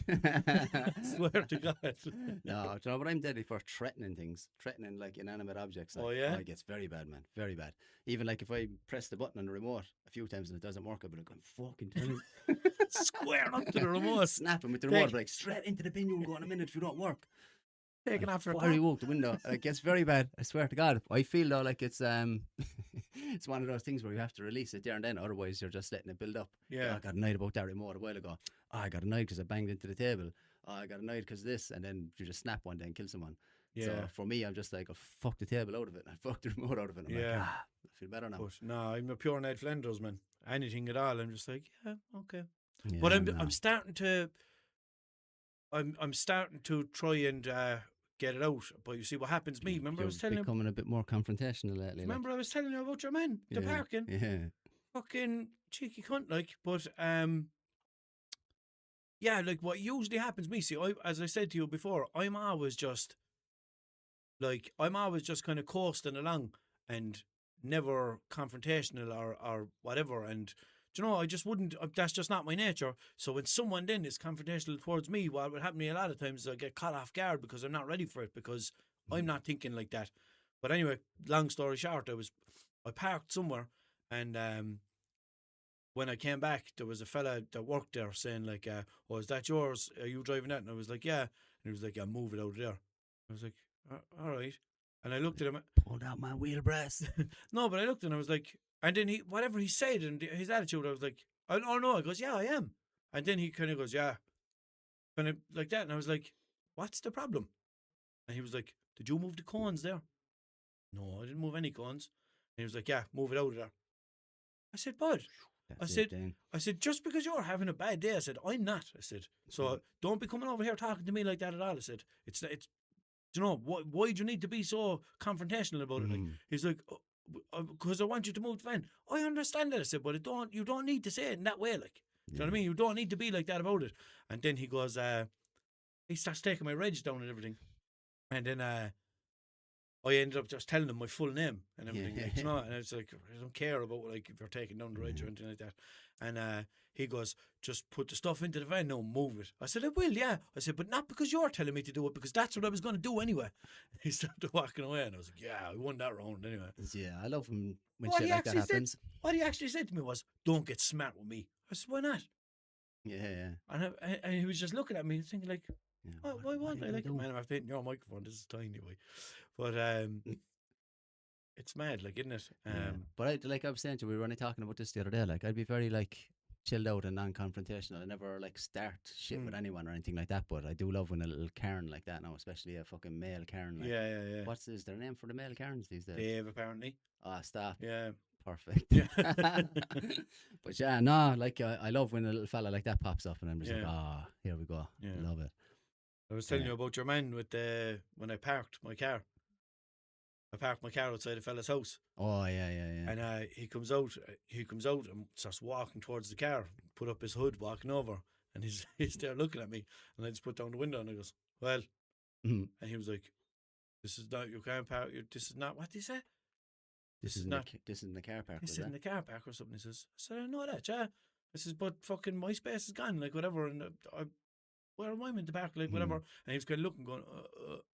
A: Swear to God.
B: No, do you know what I'm deadly for? Threatening things, threatening like inanimate objects. Like,
A: Oh, yeah?
B: It gets very bad, man, very bad. Even like if I press the button on the remote a few times and it doesn't work, I'll be like, I'm fucking telling you.
A: Squaring up to the remote.
B: Snapping with the remote, like straight into the bin, you'll go in a minute if you don't work.
A: Taking off your top.
B: Fiery walk the window. It gets very bad. I swear to God. I feel though like it's it's one of those things where you have to release it there and then. Otherwise, you're just letting it build up.
A: Yeah.
B: I got annoyed about that remote a while ago. I got annoyed because I banged into the table. I got annoyed because this, and then you just snap one day and kill someone.
A: Yeah.
B: So for me, I'm just like, I'll fuck the table out of it. I fuck the remote out of it. I'm like, I feel better now.
A: But no, I'm a pure Ned Flanders, man. Anything at all, I'm just like, yeah, okay.
B: Yeah,
A: but I'm starting to. I'm starting to try and get it out. But you see what happens to me. Remember I was telling you.
B: Becoming a bit more confrontational lately.
A: Remember I was telling you about your man, the parking.
B: Yeah.
A: Fucking cheeky cunt, like. But yeah, like what usually happens to me. See, as I said to you before, I'm always just kind of coasting along and never confrontational or whatever. And you know, I just wouldn't. That's just not my nature. So when someone then is confrontational towards me, what would happen to me a lot of times is I get caught off guard because I'm not ready for it because I'm not thinking like that. But anyway, long story short, I parked somewhere and when I came back, there was a fella that worked there saying like, "Oh, is that yours? Are you driving that?" And I was like, "Yeah." And he was like, "Yeah, move it out of there." I was like, "All right." And I looked at him.
B: Pulled out my wheelbrace.
A: No, but I looked at him. I was like, and then whatever he said and his attitude, I was like, "Oh no." I goes, "Yeah, I am." And then he kind of goes, "Yeah," kind of like that. And I was like, "What's the problem?" And he was like, "Did you move the cones there?" No, I didn't move any cones. And he was like, "Yeah, move it out of there." I said, "Bud." I said, just because you're having a bad day, I said, I'm not. I said, so don't be coming over here talking to me like that at all. I said, it's you know, why do you need to be so confrontational about it? Like, he's like, because I want you to move the van. I understand that. I said, but you don't need to say it in that way. Like, do you know what I mean? You don't need to be like that about it. And then he goes, he starts taking my reg down and everything. And then I ended up just telling him my full name and everything, like, you know, and it's like, I don't care about like if you're taking down the reg or anything like that. And he goes, just put the stuff into the van, no, move it. I said, I will, yeah. I said, but not because you're telling me to do it, because that's what I was going to do anyway. He started walking away, and I was like, yeah, I won that round anyway.
B: Yeah, I love him when shit like that happens.
A: What he actually said to me was, don't get smart with me. I said, why not?
B: Yeah.
A: And he was just looking at me thinking like, why won't I? Like, man, I'm after hitting your microphone. This is tiny, boy. But it's mad, like, isn't it?
B: But like I was saying to you, we were only talking about this the other day. Like, I'd be very like chilled out and non-confrontational. I never like start shit with anyone or anything like that. But I do love when a little Karen like that now, especially a fucking male Karen. Like,
A: yeah.
B: Is their name for the male Karens these days?
A: Dave, apparently.
B: Stop.
A: Yeah.
B: Perfect. Yeah. But yeah, no, like I love when a little fella like that pops up, and I'm just like, here we go. Yeah. I love it.
A: I was telling you about your man with when I parked my car. I parked my car outside a fella's house.
B: Oh yeah.
A: And he comes out and starts walking towards the car, put up his hood, walking over, and he's there looking at me, and I just put down the window and I goes, well, and he was like, this is not, you can't park. This is not, what did he say?
B: This is not. This is in the car park.
A: This is in the car park or something. He says, I said, I know that, yeah. This is, but fucking my space is gone, like whatever, and where am I in the park, like whatever. And he was kind of looking, going,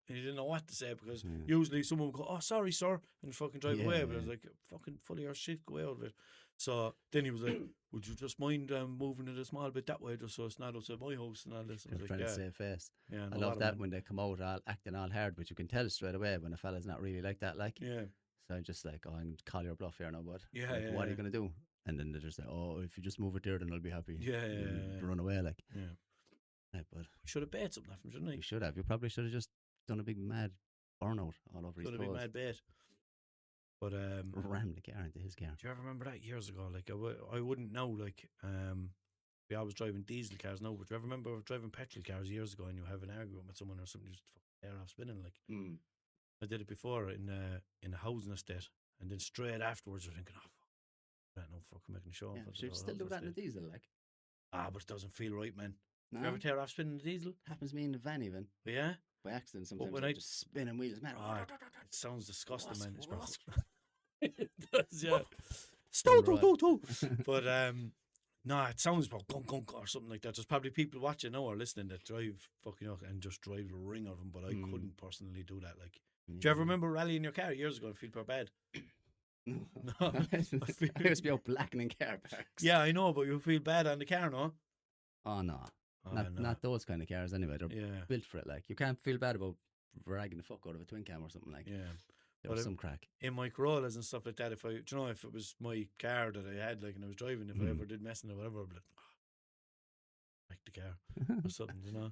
A: and he didn't know what to say because usually someone would go, oh, sorry, sir, and fucking drive away. But I was like, fucking full of your shit, go out of it. So then he was like, would you just mind moving it a small bit that way just so it's not outside my house and all this? I was
B: trying to save face.
A: Yeah,
B: I love that when they come out all acting all hard, but you can tell straight away when a fella's not really like that. Like, so I'm just like, I'm going to call your bluff here now, bud. Like, what are you going to do? And then they're just like, oh, if you just move it there, then I'll be happy.
A: Yeah.
B: Run away, like.
A: Yeah, but we should have bait something off him, shouldn't we?
B: You should have. You probably should have just done a big mad burnout all over his clothes.
A: Done a big mad bait. But
B: rammed the car into his car.
A: Do you ever remember that years ago? Like I wouldn't know. Like we always driving diesel cars now, but do you ever remember driving petrol cars years ago and you have an argument with someone or something just air off spinning? Like I did it before in a housing estate, and then straight afterwards you're thinking, oh fuck, I don't know, fucking making a show.
B: Yeah, should you still do that in a diesel, like?
A: But it doesn't feel right, man. You ever tear off spinning the diesel?
B: Happens to me in the van even.
A: Yeah?
B: By accident sometimes.
A: when
B: I just spinning wheels, man.
A: Oh, it sounds disgusting, man. It's
B: Wasp.
A: it does, yeah. But no, it sounds about gunk gunk or something like that. There's probably people watching now or listening that drive fucking up and just drive the ring of them, but I couldn't personally do that. Like, do you ever remember rallying your car years ago and feel poor bad?
B: No.
A: No.
B: I used to be out blackening car parks.
A: Yeah, I know, but you feel bad on the car, no?
B: Oh no.
A: No.
B: Not those kind of cars anyway. They're
A: Yeah.
B: built for it. Like, you can't feel bad about ragging the fuck out of a twin cam or something like.
A: Yeah.
B: There was some crack.
A: In my Corollas and stuff like that, if it was my car that I had, like, and I was driving, if I ever did messing or whatever, I'd be like, like the car or something, you know.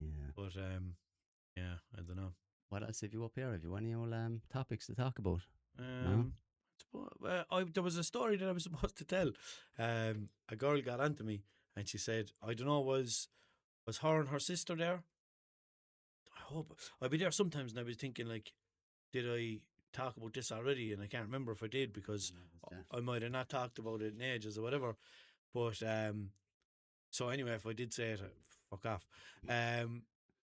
B: Yeah.
A: But yeah, I don't know.
B: What else have you up here? Have you any old topics to talk about?
A: There was a story that I was supposed to tell. A girl got onto me and she said, I don't know, was her and her sister there? I hope I'd be there sometimes, and I was thinking, like, did I talk about this already? And I can't remember if I did, because I might have not talked about it in ages or whatever. But so anyway, if I did say it, fuck off.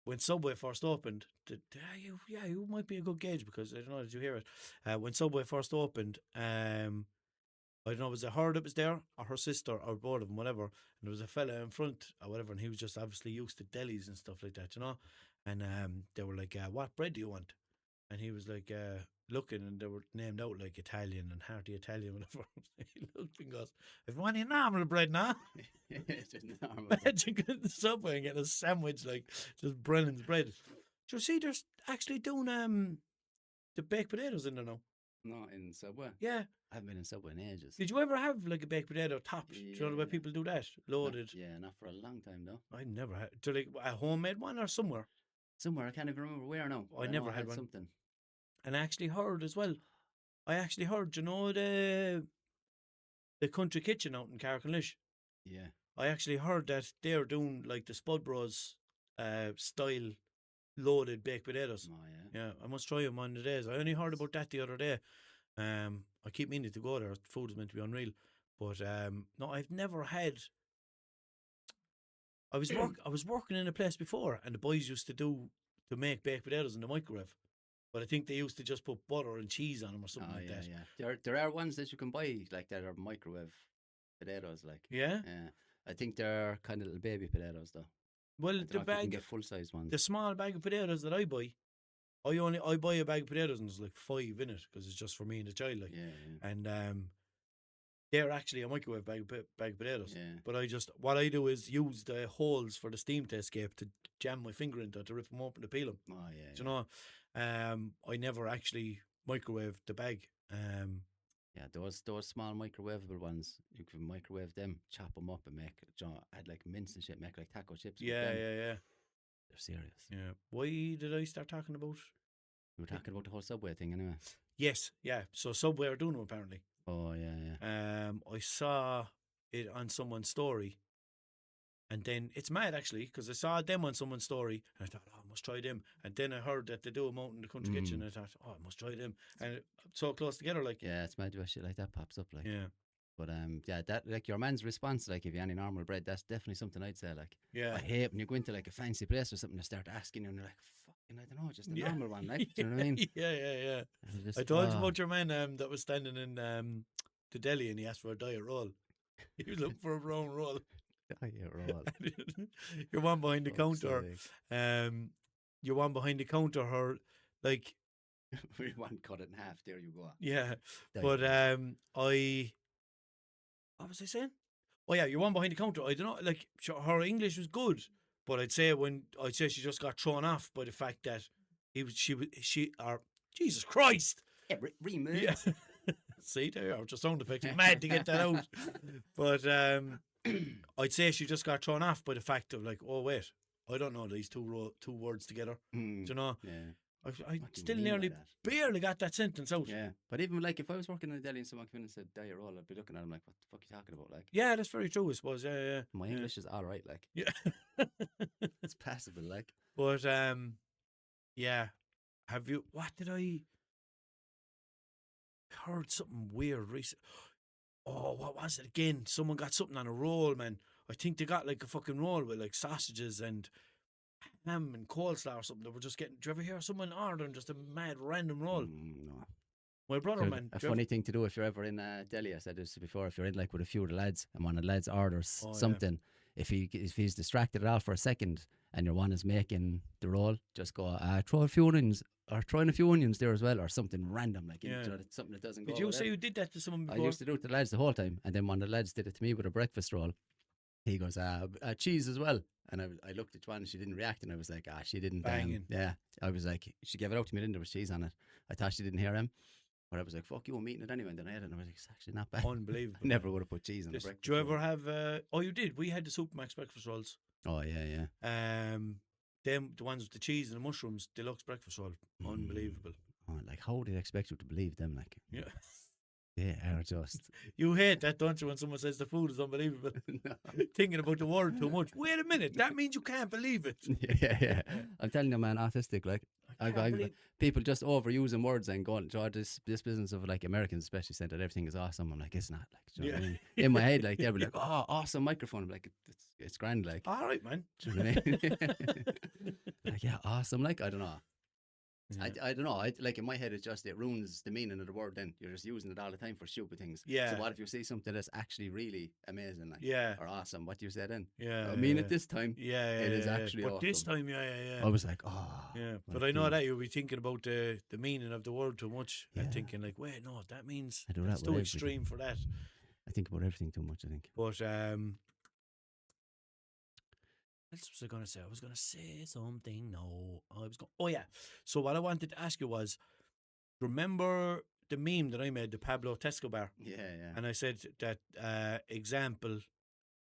A: When Subway first opened, you might be a good gauge, because I don't know, did you hear it? When Subway first opened, I don't know, was it her that was there, or her sister, or both of them, whatever. And there was a fella in front or whatever, and he was just obviously used to delis and stuff like that, you know. And they were like, what bread do you want? And he was like, looking, and they were named out like Italian and hearty Italian, whatever. He looked and goes, if you want any normal bread now, imagine going to the Subway and getting a sandwich like just Brennan's bread. Do you see there's actually doing the baked potatoes in there now?
B: Not in Subway?
A: Yeah.
B: I haven't been in Subway in ages.
A: Did you ever have like a baked potato topped? Do you know the way people do that? Loaded?
B: Not for a long time though.
A: I never had. Do like a homemade one or somewhere?
B: Somewhere, I can't even remember where now.
A: I never had one.
B: Something.
A: And I actually heard as well. You know, the country kitchen out in Carricklish?
B: Yeah.
A: I actually heard that they're doing like the Spud Bros style loaded baked potatoes.
B: Oh, yeah.
A: Yeah, I must try them one of the days. I only heard about that the other day. I keep meaning to go there. Food is meant to be unreal. But no, I've never had. I was working in a place before, and the boys used to make baked potatoes in the microwave. But I think they used to just put butter and cheese on them or something like that.
B: Yeah. There are ones that you can buy like that are microwave potatoes, like.
A: Yeah.
B: Yeah. I think they're kind of little baby potatoes though.
A: Well, the bag,
B: you can get full size ones.
A: The small bag of potatoes that I buy, I buy a bag of potatoes and there's like 5 in it, because it's just for me and the child, like.
B: Yeah.
A: And they're actually a microwave bag of potatoes.
B: Yeah.
A: But what I do is use the holes for the steam to escape to jam my finger into it to rip them open to peel them.
B: Oh yeah.
A: Do you know? I never actually microwaved the bag.
B: Yeah, those small microwavable ones, you can microwave them, chop them up, and add like mince and shit, make like taco chips.
A: Yeah.
B: They're serious.
A: Yeah. Why did I start talking about?
B: We were talking about the whole Subway thing anyway.
A: Yes, yeah. So Subway are doing them apparently.
B: Oh yeah.
A: I saw it on someone's story, and then it's mad actually, because I saw them on someone's story, and I thought, oh, I must try them. And then I heard that they do them out in the country kitchen, and I thought, oh, I must try them. And so close together, like.
B: Yeah, it's mad when shit like that pops up, like.
A: Yeah.
B: But yeah, that like your man's response, like if you any normal bread, that's definitely something I'd say. Like,
A: yeah,
B: I hate when you go into like a fancy place or something, they start asking you, and they're like, "Fucking, I don't know, just a normal one." Like, do you know what I mean?
A: Yeah. I told you about your man that was standing in the deli, and he asked for a diet roll. He was looking for a brown roll.
B: Diet roll.
A: Your one behind the counter. Your one behind the counter, her like.
B: We want cut it in half. There you go.
A: Yeah, but what was I saying? Oh yeah, your one behind the counter. I don't know. Like her English was good, but I'd say she just got thrown off by the fact that Jesus Christ.
B: Yeah, remove.
A: Yeah. See, there you are. Just sound effects. Mad to get that out. But I'd say she just got thrown off by the fact of like, oh wait, I don't know these two words together. Do you know?
B: Yeah.
A: I still nearly barely got that sentence out.
B: Yeah, but even like if I was working in a deli and someone came in and said diet roll, I'd be looking at him like, what the fuck are you talking about? Like,
A: yeah, that's very true, I suppose. Yeah.
B: My English is all right, like.
A: Yeah.
B: It's passable, like.
A: But yeah. Have you? What did I heard something weird recently? Oh, what was it again? Someone got something on a roll, man. I think they got like a fucking roll with like sausages and ham and coleslaw or something. They were just getting. Do you ever hear someone ordering just a mad random roll?
B: No.
A: My brother,
B: So
A: man.
B: a funny thing to do if you're ever in Delhi, I said this before, if you're in like with a few of the lads and one of the lads orders something, if he's distracted at all for a second and your one is making the roll, just go, throw a few onions or throw in a few onions there as well or something random, like something that doesn't go.
A: Did you say you did that to someone before?
B: I used to do it to the lads the whole time, and then one of the lads did it to me with a breakfast roll. He goes, cheese as well. And I looked at Joanne and she didn't react, and I was like, she didn't. Yeah, I was like, she gave it out to me, then there was cheese on it. I thought she didn't hear him. But I was like, fuck you, I'm eating it anyway. And then I had it and I was like, it's actually not bad.
A: Unbelievable.
B: I never would have put cheese on the breakfast.
A: Do you ever have, you did. We had the Supermax breakfast rolls.
B: Oh, yeah.
A: Them, the ones with the cheese and the mushrooms, deluxe breakfast roll. Unbelievable.
B: Oh, like, how do you expect you to believe them? Like,
A: yeah.
B: They are just.
A: You hate that, don't you, when someone says the food is unbelievable? No. Thinking about the word too much. Wait a minute, that means you can't believe it.
B: Yeah. I'm telling you, man, autistic, like. People just overusing words and going, this business of like Americans especially saying that everything is awesome. I'm like, it's not. Like, do you know what I mean? In my head, like they'll be like, oh, awesome microphone. I'm like, it's grand. Like,
A: all right, man.
B: Do you know what I mean? Like, yeah, awesome. Like, I don't know. Yeah. I don't know. Like in my head, it's just it ruins the meaning of the word. Then you're just using it all the time for stupid things.
A: Yeah.
B: So what if you see something that's actually really amazing, like, or awesome? What do you say then?
A: Yeah.
B: I mean it this time.
A: Yeah.
B: It is actually
A: but
B: awesome.
A: This time, yeah.
B: I was like,
A: yeah. But I know that you'll be thinking about the meaning of the word too much. Yeah. And thinking like, wait, no, that means it's too extreme for that.
B: I think about everything too much. I think.
A: But what was I going to say? I was going to say something. No, oh yeah. So what I wanted to ask you was, remember the meme that I made, the Pablo Escobar?
B: Yeah.
A: And I said that Example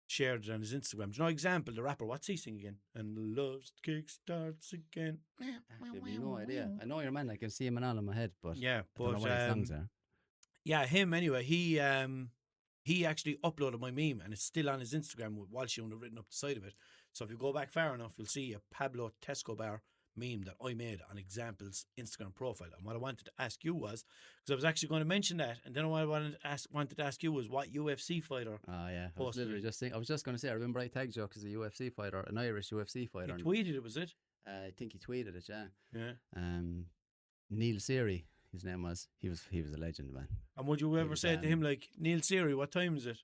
A: shared it on his Instagram. Do you know Example, the rapper? What's he sing again? And love's kick starts again.
B: I have no idea. I know your man. I can see him in all in my head, but
A: yeah,
B: I don't know what his songs are.
A: Yeah, him anyway. He actually uploaded my meme, and it's still on his Instagram with Walshunit written up the side of it. So if you go back far enough, you'll see a Pablo Escobar meme that I made on Example's Instagram profile. And what I wanted to ask you was, because I was actually going to mention that, and then what I wanted to ask you was what UFC fighter.
B: Oh yeah, I was just going to say, I remember I tagged you because a UFC fighter, an Irish UFC fighter.
A: He tweeted it, was it?
B: I think he tweeted it.
A: Yeah.
B: Neil Seary, his name was. He was a legend, man.
A: And would you ever say to him like, Neil Seary, what time is it?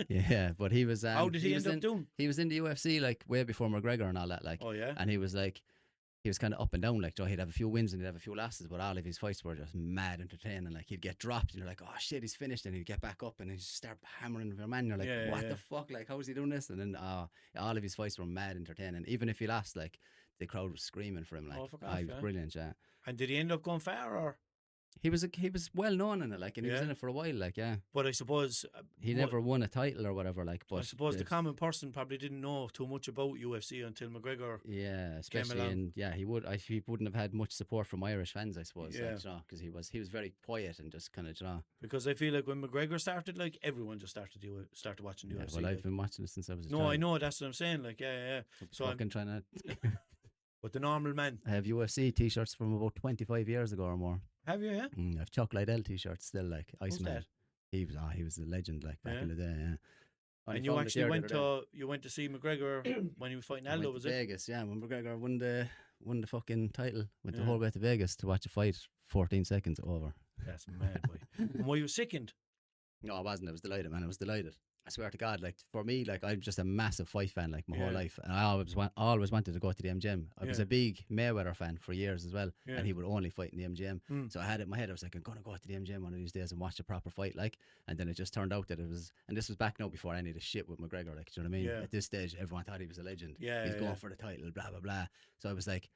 B: Yeah, but he was.
A: How did he end up doing?
B: He was in the UFC like way before McGregor and all that. Like,
A: oh yeah,
B: and he was kind of up and down. Like, he'd have a few wins and he'd have a few losses, but all of his fights were just mad entertaining. Like, he'd get dropped and you're like, oh shit, he's finished, and he'd get back up and he'd start hammering your man. You're like, what the fuck? Like, how is he doing this? And then all of his fights were mad entertaining. Even if he lost, like the crowd was screaming for him. Like, he was brilliant. Yeah.
A: And did he end up going far or?
B: He was well known in it, like, and he was in it for a while, like, yeah.
A: But I suppose
B: he never won a title or whatever, like. But
A: I suppose the common person probably didn't know too much about UFC until McGregor.
B: Yeah, especially he wouldn't have had much support from Irish fans, I suppose. Yeah, because he was very quiet and just kind of
A: Because I feel like when McGregor started, like everyone just started watching UFC.
B: Well, I've been watching it since I was a
A: child.
B: No,
A: I know, that's what I'm saying. Like, yeah.
B: So I'm trying to.
A: But the normal man.
B: I have UFC t-shirts from about 25 years ago or more.
A: Have you? Yeah.
B: I have Chuck Liddell t-shirts still, like Iceman. He was a legend, like back in the day. Yeah.
A: And you actually went to see McGregor when he was fighting Aldo, was it?
B: Vegas, yeah. When McGregor won the fucking title, went the whole way to Vegas to watch a fight. 14 seconds over.
A: That's mad, boy. And were you sickened?
B: No, I wasn't. I was delighted, man. I was delighted. I swear to God, like for me, like I'm just a massive fight fan, like my whole life, and I always wanted to go to the MGM. I was a big Mayweather fan for years as well, and he would only fight in the MGM. So I had it in my head. I was like, I'm gonna go to the MGM one of these days and watch a proper fight, like. And then it just turned out that it was, and this was back now before any of the shit with McGregor, like, do you know what I mean? At this stage, everyone thought he was a legend. He's going for the title, blah blah blah. So I was like,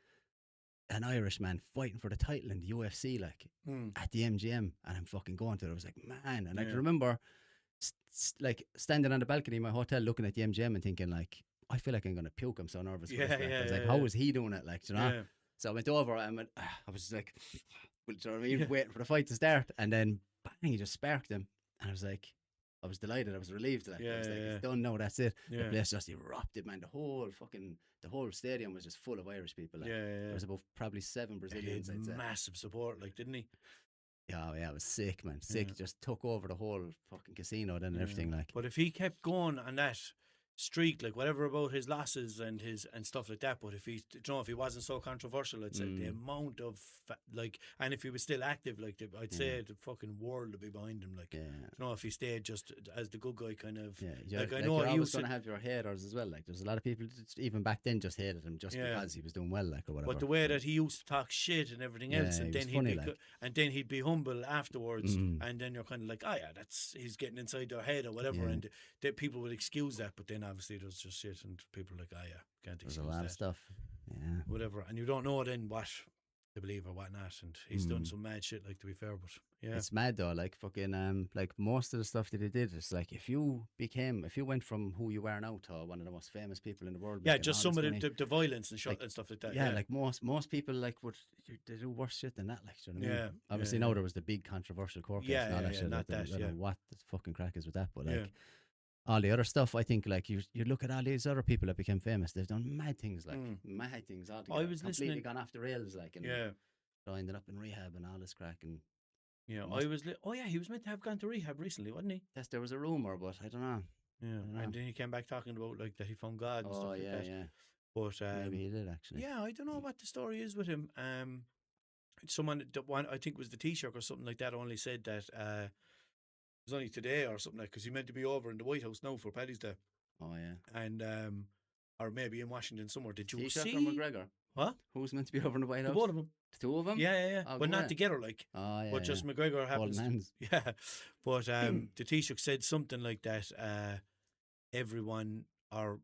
B: an Irishman fighting for the title in the UFC, like at the MGM, and I'm fucking going to it. I was like, man, and I can remember. Like standing on the balcony in my hotel looking at the MGM and thinking like, I feel like I'm gonna puke, I'm so nervous. I was like, how is he doing it, like, do you know? So I went over and I was like, do you know what I mean, waiting for the fight to start, and then bang, he just sparked him, and I was delighted, I was relieved, like, I was like, it's done now, that's it. The place just erupted, man. The whole stadium was just full of Irish people, like. There was about probably 7 Brazilians.
A: He had massive support, like, didn't he?
B: Yeah, yeah, it was sick, man. Sick. Just took over the whole fucking casino then and everything. Like,
A: but if he kept going on that streak, like whatever about his losses and his and stuff like that, but if he, if he wasn't so controversial, I'd say the amount of and if he was still active, like I'd say the fucking world would be behind him. Like, if he stayed just as the good guy, kind of. Like I know
B: you're
A: he
B: always
A: was
B: going to have your haters as well. Like, there's a lot of people even back then just hated him just because he was doing well, like, or whatever.
A: But the way that he used to talk shit and everything else, and then he'd be humble afterwards, and then you're kind of like, oh yeah, he's getting inside their head or whatever, and people would excuse that, but then obviously there's just shit, and people are like, oh yeah, can't excuse that.
B: There's a lot of stuff,
A: whatever, and you don't know then what to believe or what not, and he's done some mad shit, like, to be fair, but
B: it's mad though, like fucking like most of the stuff that he did, it's like if you went from who you are now to one of the most famous people in the world,
A: just some of the violence and and stuff like that,
B: like most people like they do worse shit than that, like, do you know what I mean? Obviously now there was the big controversial court case and all that shit,
A: not that,
B: I don't know what the fucking crack is with that, but like all the other stuff, I think, like, you look at all these other people that became famous, they've done mad things, like mad things altogether.
A: I was
B: completely gone off the rails, like, and ended up in rehab and all this crack, and
A: he was meant to have gone to rehab recently, wasn't he?
B: Yes, there was a rumor, but I don't know.
A: And then he came back talking about, like, that he found God and stuff like that. But
B: maybe he did, actually.
A: Yeah, I don't know what the story is with him. Someone, I think it was the Taoiseach or something like that, only said that it was only today or something, like, because he meant to be over in the White House now for Paddy's Day.
B: Oh yeah.
A: And or maybe in Washington somewhere. Did you
B: Taoiseach
A: see?
B: Or McGregor?
A: What?
B: Who's meant to be over in the White House?
A: Both of them.
B: The two of them?
A: Yeah. But not together, like.
B: Oh, yeah.
A: But just McGregor happens.
B: Holding hands.
A: Yeah. But the Taoiseach said something like that. Everyone who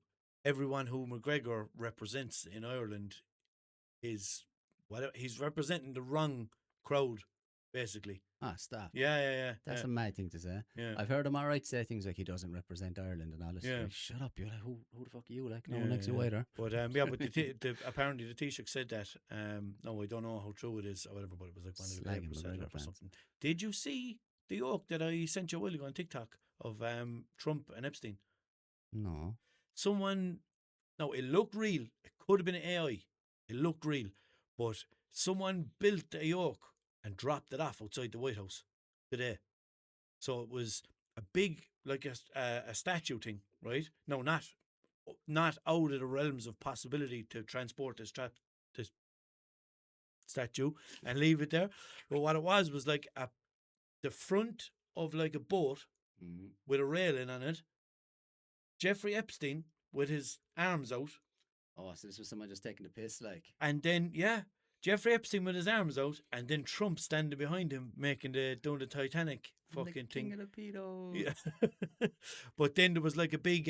A: McGregor represents in Ireland is he's representing the wrong crowd, basically.
B: Ah, stop.
A: Yeah.
B: That's a mad thing to say.
A: Yeah.
B: I've heard him alright say things like he doesn't represent Ireland and all this.
A: Yeah.
B: Like, shut up, you're like, who the fuck are you? Like, no one likes you either.
A: But but apparently the Taoiseach said that. No, I don't know how true it is or whatever, but it was like one of the papers said it or something. Did you see the yoke that I sent you a while ago on TikTok of Trump and Epstein?
B: No.
A: It looked real. It could have been AI. It looked real. But someone built a yoke and dropped it off outside the White House today. So it was a big, like a statue thing, right? No, not out of the realms of possibility to transport this statue and leave it there. But what it was like the front of like a boat with a railing on it. Jeffrey Epstein with his arms out.
B: Oh, so this was someone just taking the piss, like.
A: And then, Jeffrey Epstein with his arms out, and then Trump standing behind him, doing the Titanic fucking thing.
B: King of the pedos.
A: Yeah. But then there was like a big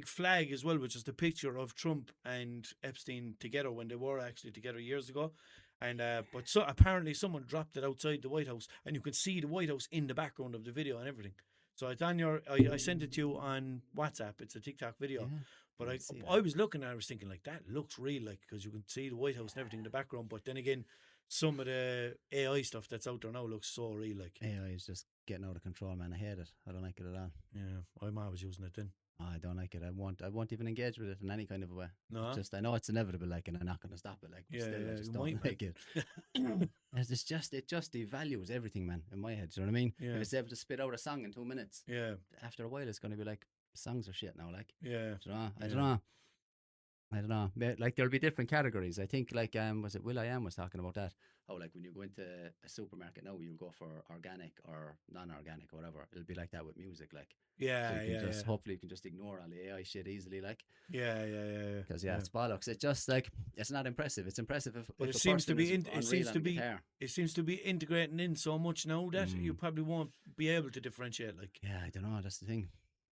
A: flag as well, which is the picture of Trump and Epstein together when they were actually together years ago. And but so apparently someone dropped it outside the White House, and you can see the White House in the background of the video and everything. So it's on I sent it to you on WhatsApp. It's a TikTok video. Yeah. But I was looking and I was thinking, like, that looks real, like, because you can see the White House and everything in the background. But then again, some of the AI stuff that's out there now looks so real, like.
B: AI is just getting out of control, man. I hate it. I don't like it at all.
A: Yeah, I'm always using it then.
B: Oh, I don't like it. I won't even engage with it in any kind of a way.
A: No.
B: Just, I know it's inevitable, like, and I'm not going to stop it, like. But still, I just don't like it. It just devalues everything, man, in my head. Do you know what I mean?
A: Yeah.
B: If it's able to spit out a song in 2 minutes, after a while, it's going to be like, songs are shit now, like.
A: Yeah.
B: Do you know? I don't know. Like, there'll be different categories. I think, like, was it Will.i.am was talking about that? Oh, like, when you go into a supermarket now, you'll go for organic or non-organic or whatever. It'll be like that with music, like. So hopefully you can just ignore all the AI shit easily, like.
A: Yeah.
B: Because it's bollocks. It's just like, it's not impressive. It's impressive if
A: it seems to be it seems to be integrating in so much now that you probably won't be able to differentiate, like.
B: Yeah, I don't know. That's the thing.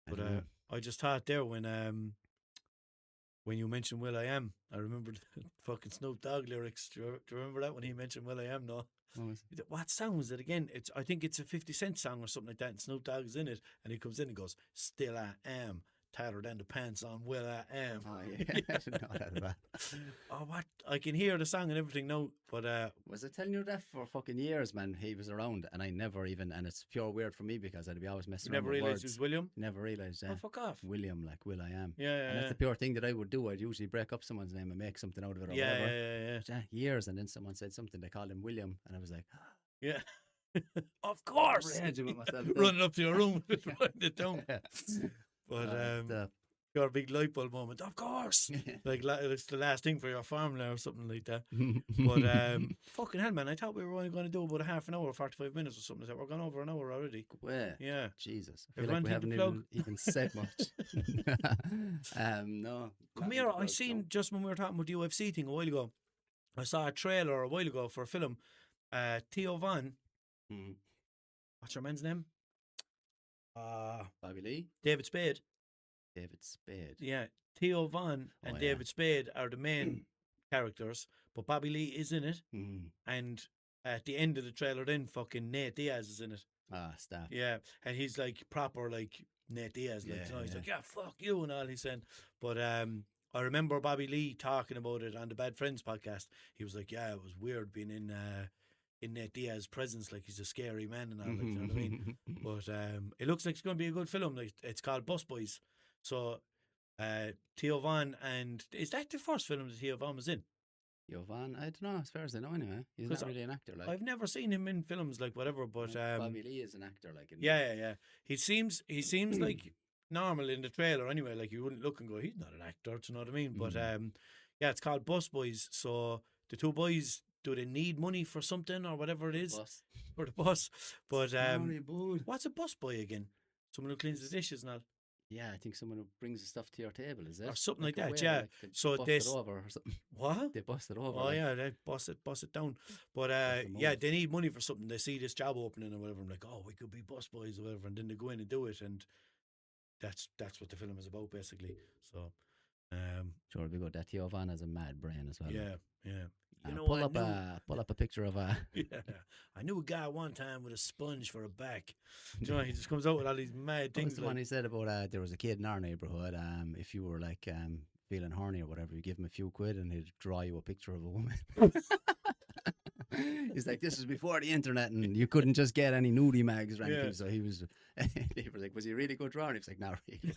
A: But I just thought there when you mentioned Will.i.am, I remembered the fucking Snoop Dogg lyrics. Do you remember that when he mentioned Will.i.am? No. What song was it again? I think it's a 50 Cent song or something like that, and Snoop Dogg's in it, and he comes in and goes, "Still I am, tighter than the pants on Will.i.am."
B: Oh, yeah. I didn't know that about.
A: Oh, what? I can hear the song and everything now, but
B: was I telling you that for fucking years, man? He was around, and I never even, and it's pure weird for me because I'd be always messing around with words.
A: Never realised it was William?
B: Never realised,
A: Oh, fuck off.
B: William, like Will.i.am.
A: Yeah.
B: And that's the pure thing that I would do. I'd usually break up someone's name and make something out of it or whatever.
A: Yeah.
B: Years, and then someone said something, they called him William, and I was like,
A: yeah. Of course.
B: Raging with myself.
A: Running up to your room, writing it down.
B: Yeah.
A: But your big light bulb moment, of course. Like it's the last thing for your formula or something like that. But fucking hell, man! I thought we were only going to do about a half an hour, 45 minutes or something. We're going over an hour already.
B: Where?
A: Yeah.
B: Jesus. I
A: Have
B: feel like we
A: anything to
B: haven't even said much. No.
A: Come here. I seen just when we were talking about the UFC thing a while ago. I saw a trailer a while ago for a film. Theo Von. What's your man's name?
B: Bobby Lee?
A: David Spade.
B: David Spade.
A: Yeah. Theo Von and David Spade are the main characters, but Bobby Lee is in it. And at the end of the trailer, then fucking Nate Diaz is in it.
B: Stop.
A: Yeah. And he's like proper like Nate Diaz. Like, you know, he's like, yeah, fuck you and all he's saying. But I remember Bobby Lee talking about it on the Bad Friends podcast. He was like, yeah, it was weird being in Nate Diaz's presence, like he's a scary man and all, like, you know what I mean? But it looks like it's going to be a good film. Like it's called Bus Boys. So Theo Von, and is that the first film that Theo Von was in?
B: Theo Von, I don't know, as far as I know anyway. He's not really an actor. Like
A: I've never seen him in films like whatever, but
B: Bobby Lee is an actor. Like
A: yeah. He seems like normal in the trailer anyway. Like you wouldn't look and go, he's not an actor. Do you know what I mean? But yeah, it's called Bus Boys. So the two boys, do they need money for something or whatever it is? For the bus. But what's a bus boy again? Someone who cleans the dishes and all.
B: Yeah, I think someone who brings the stuff to your table, is it?
A: Or something like that, yeah.
B: Like
A: so
B: they
A: they
B: bust it over or something.
A: What?
B: They bust it over.
A: Oh yeah, they bust it down. But yeah, they need money for something. They see this job opening or whatever. I'm like, oh, we could be bus boys or whatever, and then they go in and do it, and that's what the film is about basically. So
B: sure, we got that. Theo Von has a mad brain as well.
A: Yeah. You know,
B: pull up a picture of a.
A: Yeah, I knew a guy one time with a sponge for a back. Do you know, he just comes out with all these mad things.
B: What's the one he said about there was a kid in our neighbourhood. If you were like feeling horny or whatever, you give him a few quid and he'd draw you a picture of a woman. He's like, this was before the internet and you couldn't just get any nudie mags or anything. Yeah. So he was like, was he a really good drawer? And he was like, not really.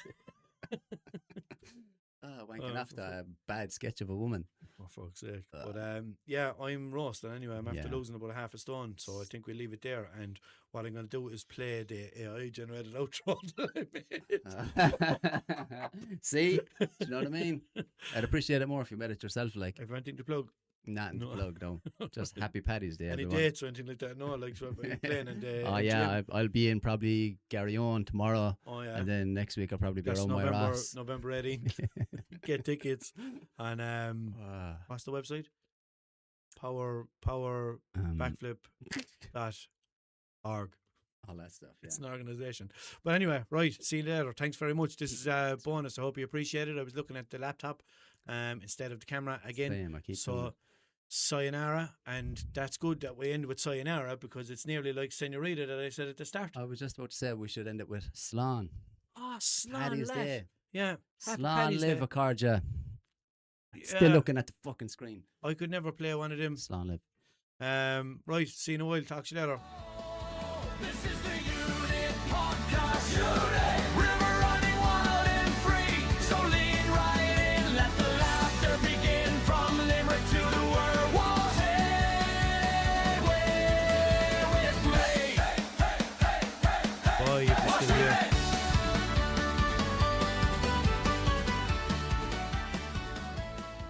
B: Wanking after a bad sketch of a woman.
A: For fuck's sake. But yeah, I'm roasting anyway. I'm after losing about a half a stone, so I think we'll leave it there. And what I'm going to do is play the AI generated outro that
B: I made. See? Do you know what I mean? I'd appreciate it more if you made it yourself. Like,
A: have anything to plug?
B: Nothing to plug, no. Just happy Paddy's Day.
A: Any
B: everyone.
A: dates or anything like that? No, like so playing and
B: oh yeah, I'll be in probably Garryowen tomorrow.
A: Oh yeah,
B: and then next week I'll probably be around my Ross.
A: November 18th. Get tickets and what's the website? Power backflip.org.
B: All that stuff. Yeah.
A: It's an organisation. But anyway, right. See you later. Thanks very much. This is a bonus. I hope you appreciate it. I was looking at the laptop instead of the camera again. So sayonara, and that's good that we end with sayonara because it's nearly like senorita that I said at the start.
B: I was just about to say we should end it with Slán.
A: Oh, Slán.
B: Paddy's Day.
A: Yeah.
B: Slán live a cardja. Still looking at the fucking screen.
A: I could never play one of them.
B: Slán live.
A: Right. See you in a while. Talk to you later.
C: This is the Unit Podcast. River running wild and free. So lean right in. Let the laughter begin. From Limerick to the world. Walls head with me.
A: Boy, you